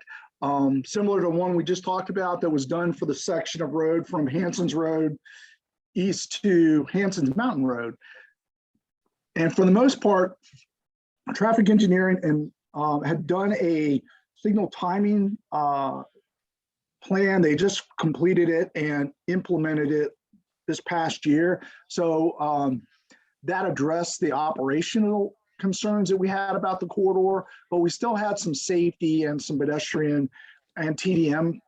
similar to one we just talked about that was done for the section of road from Hanson's Road east to Hanson's Mountain Road. And for the most part, traffic engineering and had done a signal timing plan. They just completed it and implemented it this past year. So that addressed the operational concerns that we had about the corridor, but we still had some safety and some pedestrian and TDM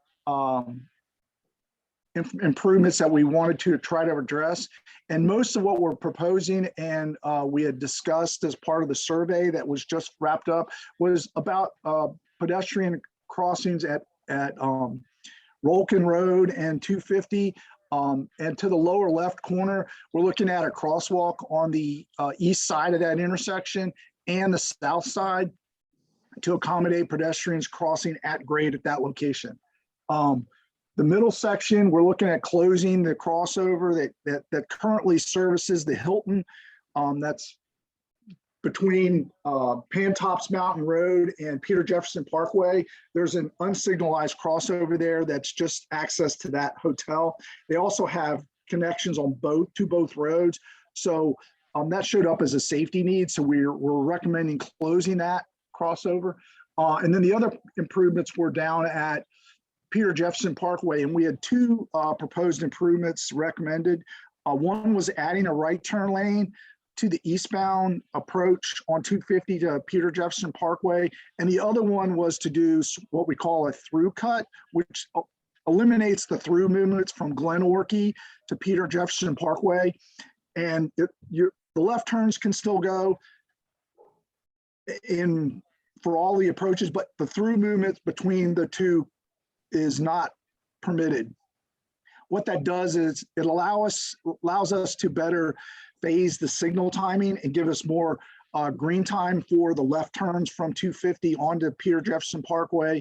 improvements that we wanted to try to address. And most of what we're proposing and we had discussed as part of the survey that was just wrapped up was about pedestrian crossings at Rolkin Road and 250. And to the lower left corner, we're looking at a crosswalk on the east side of that intersection and the south side to accommodate pedestrians crossing at grade at that location. The middle section, we're looking at closing the crossover that currently services the Hilton. That's between Pantops Mountain Road and Peter Jefferson Parkway. There's an unsignalized crossover there that's just access to that hotel. They also have connections on both roads. So that showed up as a safety need. So we're recommending closing that crossover. And then the other improvements were down at Peter Jefferson Parkway, and we had two proposed improvements recommended. One was adding a right turn lane to the eastbound approach on 250 to Peter Jefferson Parkway. And the other one was to do what we call a through cut, which eliminates the through movements from Glen Orkey to Peter Jefferson Parkway. And the left turns can still go in for all the approaches, but the through movements between the two is not permitted. What that does is it allows us to better phase the signal timing and give us more green time for the left turns from 250 onto Peter Jefferson Parkway,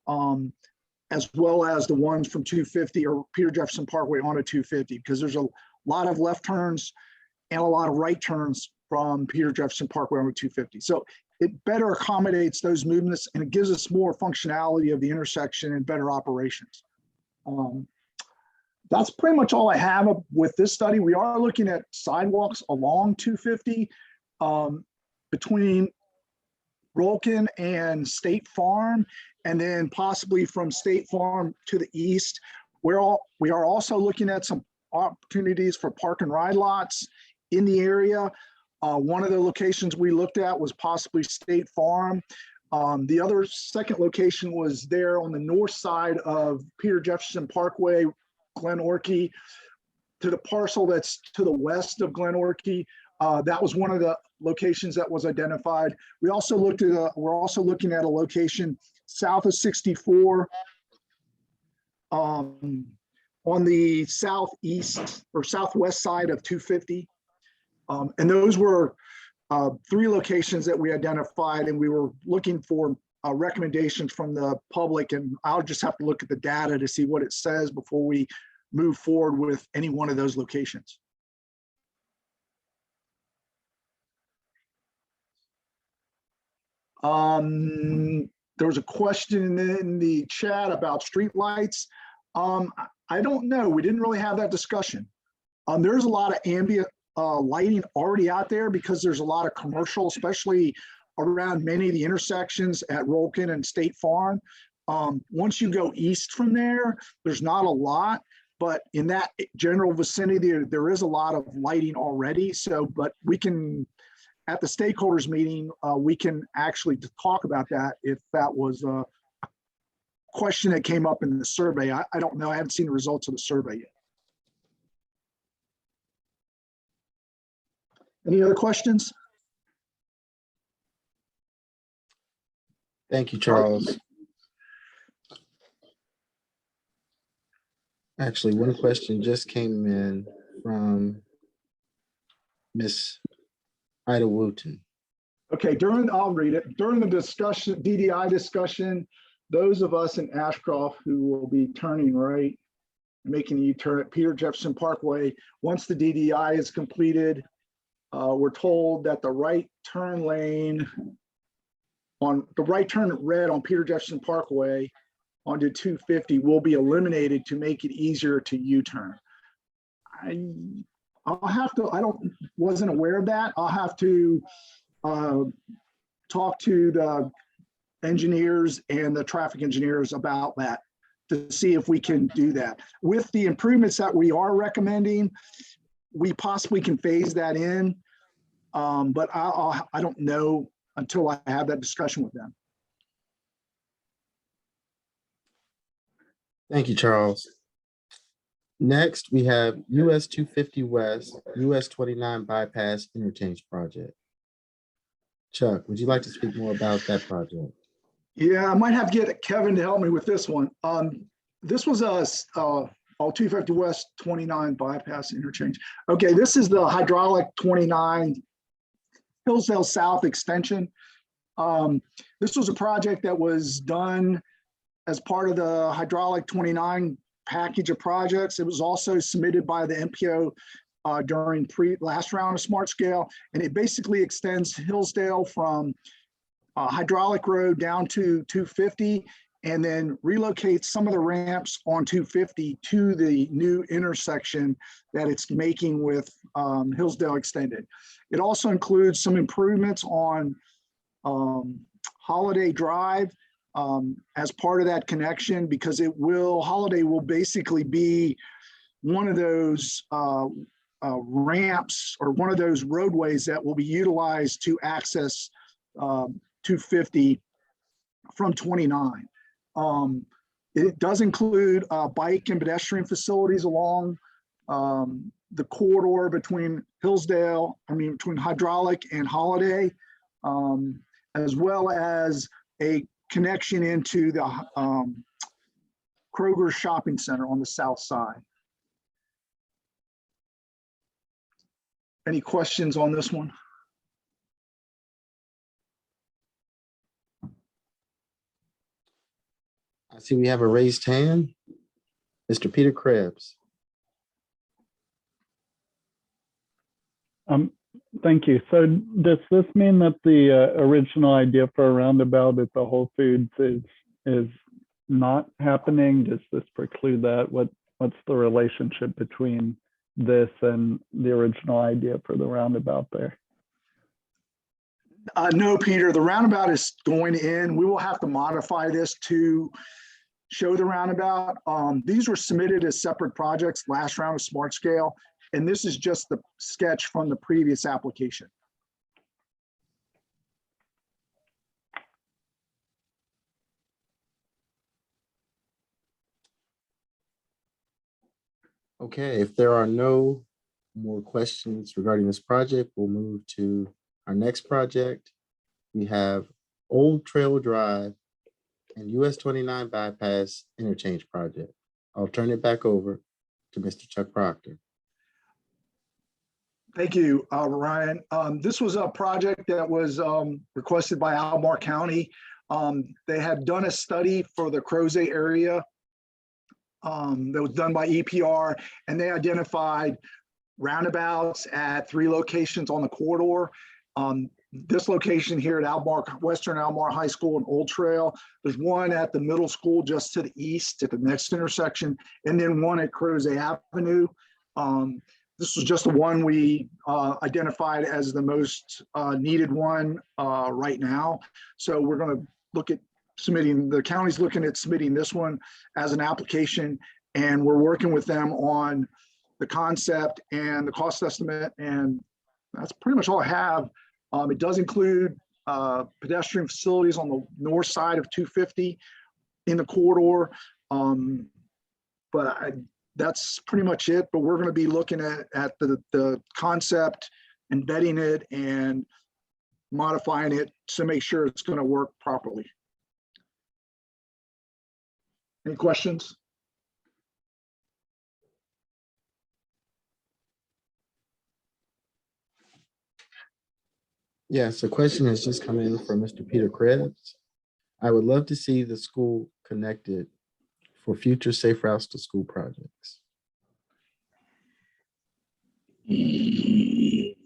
as well as the ones from 250 or Peter Jefferson Parkway onto 250, because there's a lot of left turns and a lot of right turns from Peter Jefferson Parkway onto 250. So it better accommodates those movements and it gives us more functionality of the intersection and better operations. That's pretty much all I have with this study. We are looking at sidewalks along 250 between Rolkin and State Farm, and then possibly from State Farm to the east. We are also looking at some opportunities for park and ride lots in the area. One of the locations we looked at was possibly State Farm. The other second location was there on the north side of Peter Jefferson Parkway, Glen Orkey, to the parcel that's to the west of Glen Orkey. That was one of the locations that was identified. We're also looking at a location south of 64 on the southeast or southwest side of 250. And those were three locations that we identified, and we were looking for recommendations from the public, and I'll just have to look at the data to see what it says before we move forward with any one of those locations. There was a question in the chat about streetlights. I don't know. We didn't really have that discussion. There's a lot of ambient lighting already out there because there's a lot of commercial, especially around many of the intersections at Rolkin and State Farm. Once you go east from there, there's not a lot, but in that general vicinity, there is a lot of lighting already. So, but we can, at the stakeholders meeting, we can actually talk about that if that was a question that came up in the survey. I don't know. I haven't seen the results of the survey yet. Any other questions?
Thank you, Charles. Actually, one question just came in from Miss Ida Wooten.
Okay, I'll read it. During the discussion, DDI discussion, those of us in Ashcroft who will be turning right, making a U-turn at Peter Jefferson Parkway, once the DDI is completed, we're told that the right turn lane on the right turn red on Peter Jefferson Parkway onto 250 will be eliminated to make it easier to U-turn. I'll have to, wasn't aware of that. I'll have to talk to the engineers and the traffic engineers about that to see if we can do that. With the improvements that we are recommending, we possibly can phase that in But I don't know until I have that discussion with them.
Thank you, Charles. Next, we have US 250 West, US 29 Bypass Interchange Project. Chuck, would you like to speak more about that project?
Yeah, I might have to get Kevin to help me with this one. This was a 250 West 29 bypass interchange. Okay, this is the hydraulic 29 Hillsdale South extension. This was a project that was done as part of the hydraulic 29 package of projects. It was also submitted by the Mpo during last round of Smart Scale, and it basically extends Hillsdale from hydraulic road down to 250 and then relocates some of the ramps on 250 to the new intersection that it's making with Hillsdale Extended. It also includes some improvements on Holiday Drive as part of that connection, because Holiday will basically be one of those ramps or one of those roadways that will be utilized to access 250 from 29. It does include bike and pedestrian facilities along the corridor between between Hydraulic and Holiday, as well as a connection into the Kroger Shopping Center on the south side. Any questions on this one?
I see we have a raised hand. Mr. Peter Krebs.
Thank you. So does this mean that the original idea for a roundabout at the Whole Foods is not happening? Does this preclude that? What's the relationship between this and the original idea for the roundabout there?
No, Peter, the roundabout is going in. We will have to modify this to show the roundabout. These were submitted as separate projects last round of Smart Scale, and this is just the sketch from the previous application.
Okay, if there are no more questions regarding this project, we'll move to our next project. We have Old Trail Drive and US 29 Bypass Interchange Project. I'll turn it back over to Mr. Chuck Proctor.
Thank you, Ryan. This was a project that was requested by Albemarle County. They had done a study for the Crozet area that was done by EPR, and they identified roundabouts at 3 locations on the corridor. This location here at Western Albemarle High School and Old Trail. There's one at the middle school just to the east at the next intersection, and then one at Crozet Avenue. This was just the one we identified as the most needed one right now. So we're going to look at the county's looking at submitting this one as an application, and we're working with them on the concept and the cost estimate, and that's pretty much all I have. It does include pedestrian facilities on the north side of 250 in the corridor, that's pretty much it. But we're going to be looking at the concept and vetting it and modifying it to make sure it's going to work properly. Any questions?
Yes, a question has just come in from Mr. Peter Krebs. I would love to see the school connected for future safe routes to school projects.
We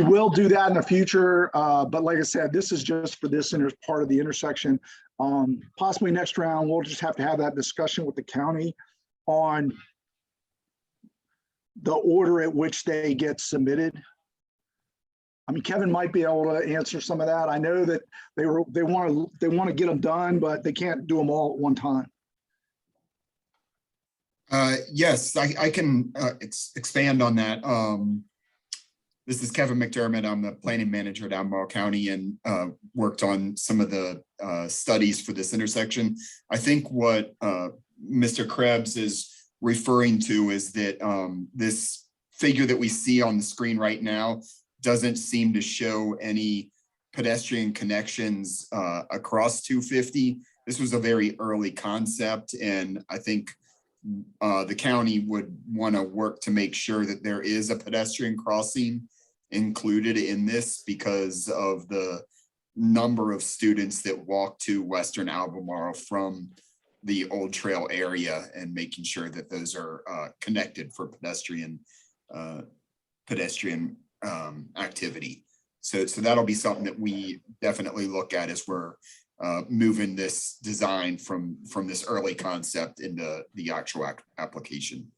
will do that in the future, but like I said, this is just for this part of the intersection. Possibly next round, we'll just have to have that discussion with the county on the order at which they get submitted. I mean, Kevin might be able to answer some of that. I know that they want to get them done, but they can't do them all at one time.
Yes, I can expand on that. This is Kevin McDermott. I'm the planning manager at Albemarle County and worked on some of the studies for this intersection. I think what Mr. Krebs is referring to is that this figure that we see on the screen right now doesn't seem to show any pedestrian connections across 250. This was a very early concept, and I think the county would want to work to make sure that there is a pedestrian crossing included in this because of the number of students that walk to Western Albemarle from the Old Trail area, and making sure that those are connected for pedestrian activity. So that'll be something that we definitely look at as we're moving this design from this early concept into the actual application.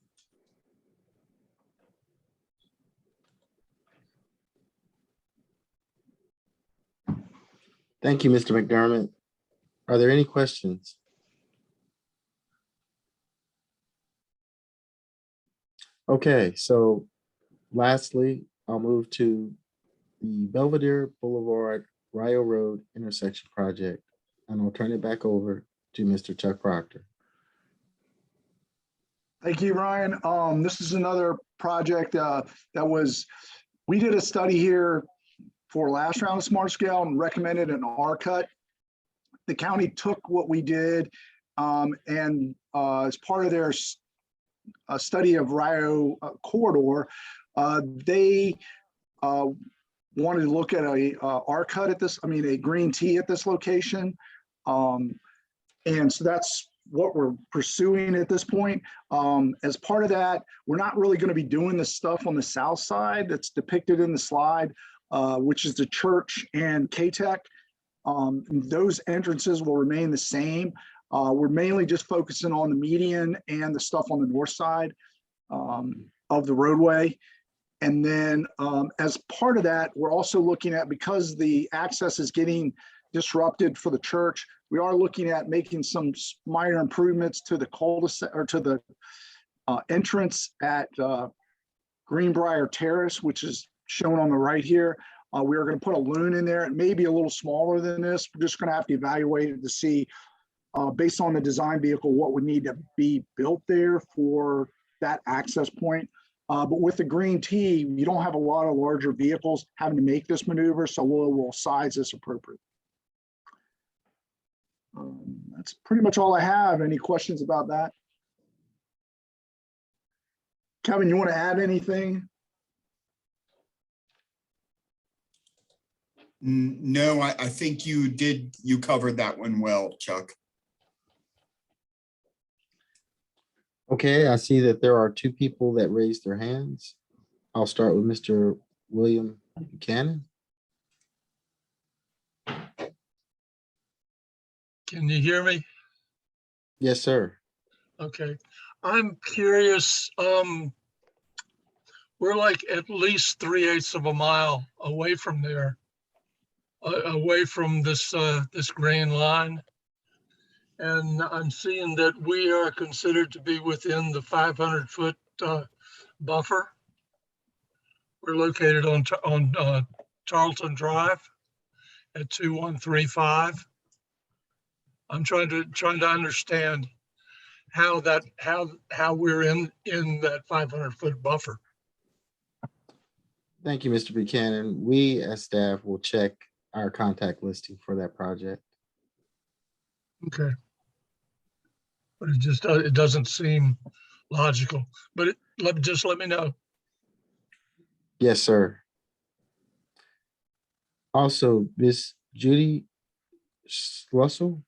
Thank you, Mr. McDermott. Are there any questions? Okay, so lastly, I'll move to the Belvedere Boulevard Rio Road intersection project, and I'll turn it back over to Mr. Chuck Proctor.
Thank you, Ryan. This is another project we did a study here for last round of Smart Scale and recommended an R cut. The county took what we did and as part of their study of Rio corridor, they wanted to look at a R cut at this, a green T at this location. And so that's what we're pursuing at this point. As part of that, we're not really going to be doing the stuff on the south side that's depicted in the slide, which is the church and K-Tech. Those entrances will remain the same. We're mainly just focusing on the median and the stuff on the north side of the roadway. And then as part of that, we're also looking at, because the access is getting disrupted for the church, we are looking at making some minor improvements to the cul-de-sac or to the entrance at Greenbrier Terrace, which is shown on the right here. We are going to put a loon in there. It may be a little smaller than this. We're just going to have to evaluate it to see, based on the design vehicle, what would need to be built there for that access point. But with the green T, you don't have a lot of larger vehicles having to make this maneuver, so we'll size this appropriately. That's pretty much all I have. Any questions about that? Kevin, you want to add anything?
No, I think you covered that one well, Chuck.
Okay, I see that there are two people that raised their hands. I'll start with Mr. William Buchanan.
Can you hear me?
Yes, sir.
Okay. I'm curious. We're like at least 3/8 of a mile away from there, away from this this green line. And I'm seeing that we are considered to be within the 500-foot buffer. We're located on Tarleton Drive at 2135. I'm trying to understand how we're in that 500-foot buffer.
Thank you, Mr. Buchanan. We as staff will check our contact listing for that project.
Okay. But it doesn't seem logical, but just let me know.
Yes, sir. Also, Miss Judy Schlussel,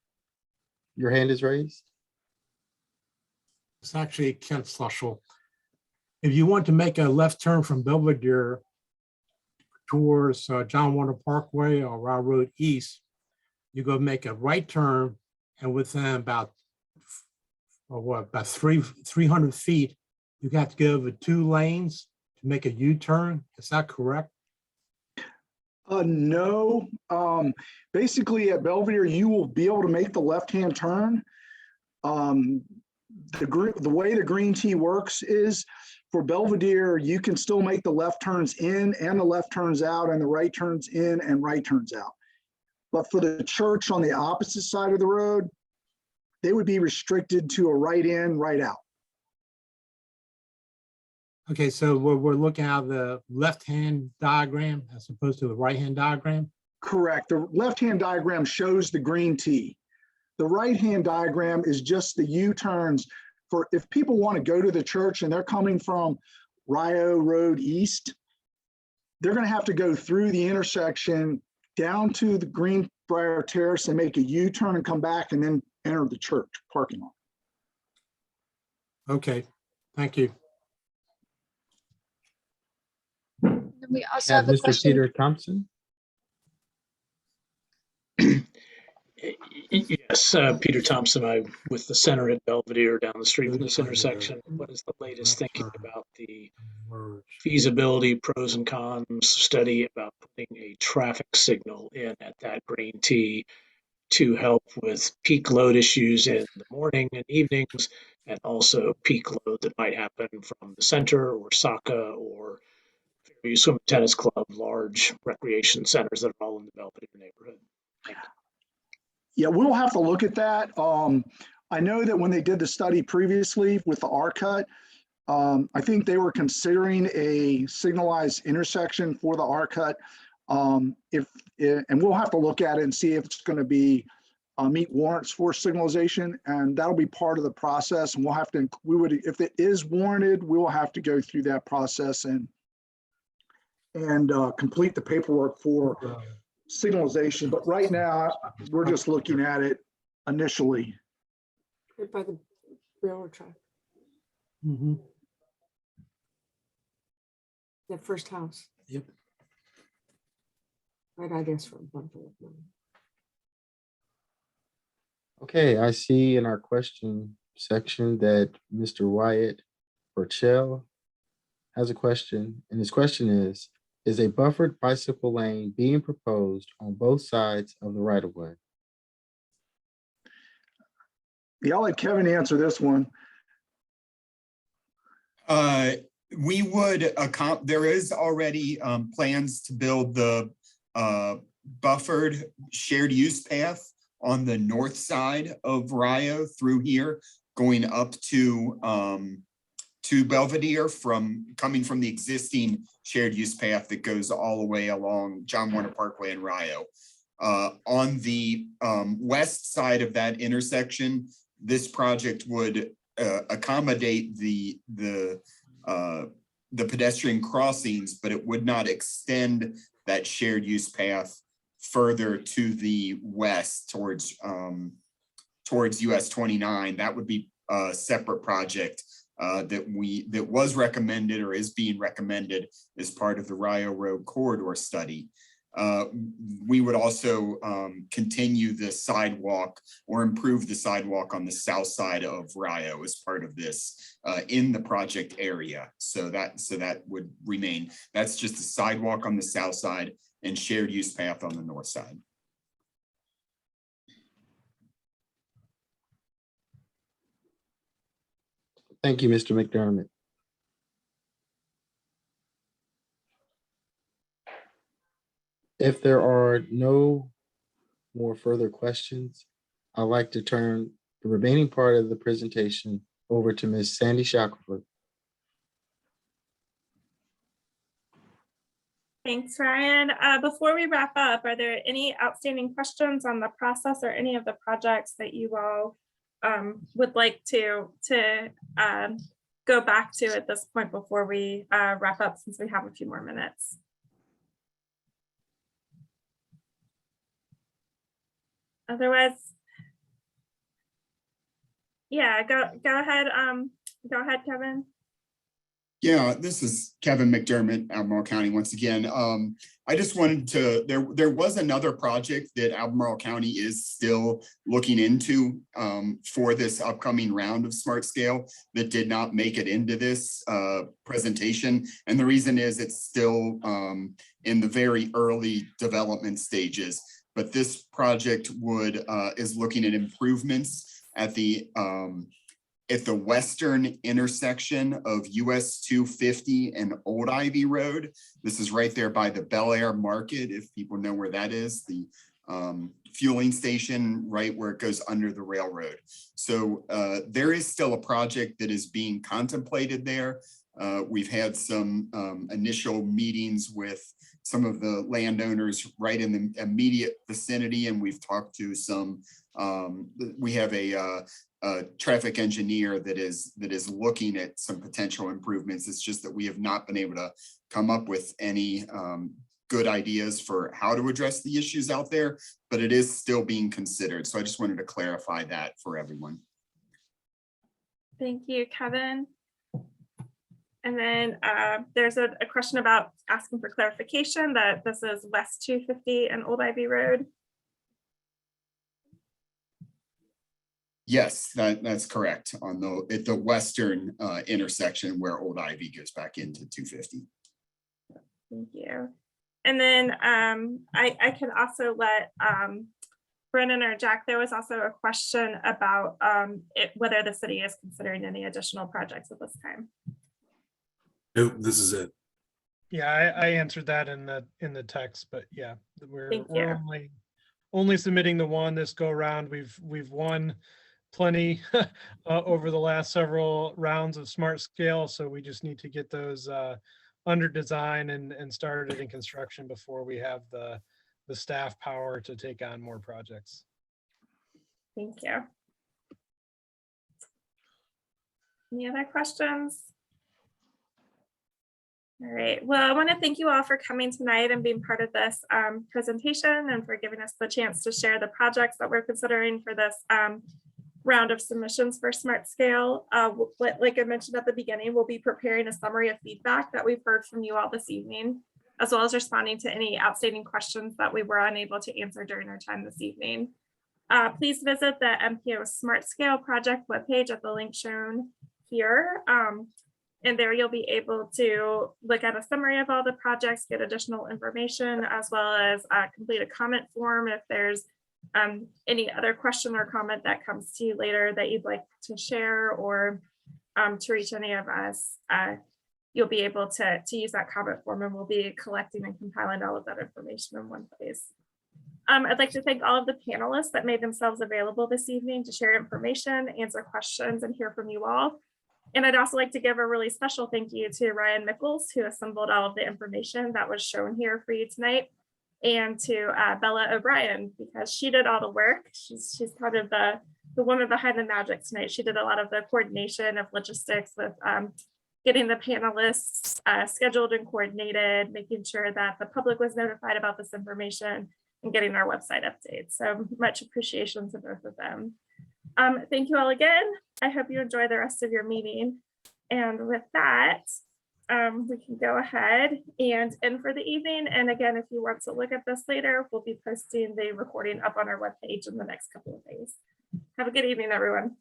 your hand is raised.
It's actually Kent Slushel. If you want to make a left turn from Belvedere towards John Warner Parkway or Railroad East, you go make a right turn, and within about 300 feet, you got to go over 2 lanes to make a U-turn. Is that correct?
No. Basically at Belvedere, you will be able to make the left-hand turn. the way the green T works is for Belvedere, you can still make the left turns in and the left turns out and the right turns in and right turns out. But for the church on the opposite side of the road, they would be restricted to a right in, right out.
Okay, so we're looking at the left-hand diagram as opposed to the right-hand diagram?
Correct. The left-hand diagram shows the green T. The right-hand diagram is just the U-turns for if people want to go to the church and they're coming from Rio Road East, they're going to have to go through the intersection down to the Greenbrier Terrace and make a U-turn and come back and then enter the church parking lot.
Okay, thank you.
And we also have a
Mr.
question.
Peter Thompson.
Yes, Peter Thompson, with the center at Belvedere down the street from this intersection. What is the latest thinking about the feasibility, pros and cons study about putting a traffic signal in at that green T to help with peak load issues in the morning and evenings, and also peak load that might happen from the center or Saka or Fairview Swim and Tennis Club, large recreation centers that are all in the Belvedere neighborhood? Thank you.
Yeah, we'll have to look at that. I know that when they did the study previously with the R-cut, I think they were considering a signalized intersection for the R-cut. And we'll have to look at it and see if it's going to be meet warrants for signalization, and that'll be part of the process. And we'll have to, if it is warranted, we will have to go through that process and complete the paperwork for signalization. But right now, we're just looking at it initially.
Right by the railroad track,
Mm-hmm.
that first house.
Yep.
Right, I guess, for a bunch of money.
Okay, I see in our question section that Mr. Wyatt Burchell has a question, and his question is a buffered bicycle lane being proposed on both sides of the right-of-way?
Yeah, I'll let Kevin answer this one.
We would, there is already plans to build the buffered shared use path on the north side of Rio through here, going up to Belvedere coming from the existing shared use path that goes all the way along John Warner Parkway and Rio. On the west side of that intersection, this project would accommodate the pedestrian crossings, but it would not extend that shared use path further to the west towards US 29. That would be a separate project that was recommended or is being recommended as part of the Rio Road corridor study. We would also continue the sidewalk or improve the sidewalk on the south side of Rio as part of this in the project area. So that would remain. That's just the sidewalk on the south side and shared use path on the north side.
Thank you, Mr. McDermott. If there are no more further questions, I'd like to turn the remaining part of the presentation over to Ms. Sandy Shackelford.
Thanks, Ryan. Before we wrap up, are there any outstanding questions on the process or any of the projects that you all would like to go back to at this point before we wrap up, since we have a few more minutes? Otherwise, yeah, go ahead. Go ahead, Kevin.
Yeah, this is Kevin McDermott, Albemarle County once again. I just wanted to, there was another project that Albemarle County is still looking into for this upcoming round of Smart Scale that did not make it into this presentation. And the reason is it's still in the very early development stages. But this project is looking at improvements at the at the western intersection of US 250 and Old Ivy Road. This is right there by the Bel Air Market, if people know where that is, the fueling station right where it goes under the railroad. So there is still a project that is being contemplated there. We've had some initial meetings with some of the landowners right in the immediate vicinity, and we've talked to some, we have a traffic engineer that is looking at some potential improvements. It's just that we have not been able to come up with any good ideas for how to address the issues out there, but it is still being considered. So I just wanted to clarify that for everyone.
Thank you, Kevin. And then there's a question about asking for clarification that this is West 250 and Old Ivy Road.
Yes, that's correct. At the western intersection where Old Ivy goes back into 250.
Thank you. And then I can also let Brennan or Jack, there was also a question about whether the city is considering any additional projects at this time.
Nope, this is it.
Yeah, I answered that in the text, but yeah,
Thank
we're
you.
only submitting the one this go around. We've won plenty over the last several rounds of smart scale, so we just need to get those under design and started in construction before we have the staff power to take on more projects.
Thank you. Any other questions? All right, well, I want to thank you all for coming tonight and being part of this presentation and for giving us the chance to share the projects that we're considering for this round of submissions for Smart Scale. Like I mentioned at the beginning, we'll be preparing a summary of feedback that we've heard from you all this evening, as well as responding to any outstanding questions that we were unable to answer during our time this evening. Please visit the Mpos Smart Scale project webpage at the link shown here. And there you'll be able to look at a summary of all the projects, get additional information, as well as complete a comment form if there's any other question or comment that comes to you later that you'd like to share or to reach any of us. You'll be able to use that comment form, and we'll be collecting and compiling all of that information in one place. I'd like to thank all of the panelists that made themselves available this evening to share information, answer questions, and hear from you all. And I'd also like to give a really special thank you to Ryan Mickles, who assembled all of the information that was shown here for you tonight, and to Bella O'Brien, because she did all the work. She's kind of the woman behind the magic tonight. She did a lot of the coordination of logistics with getting the panelists scheduled and coordinated, making sure that the public was notified about this information, and getting our website updates. So much appreciation to both of them. Thank you all again. I hope you enjoy the rest of your meeting. And with that, we can go ahead and end for the evening. And again, if you want to look at this later, we'll be posting the recording up on our webpage in the next couple of days. Have a good evening, everyone.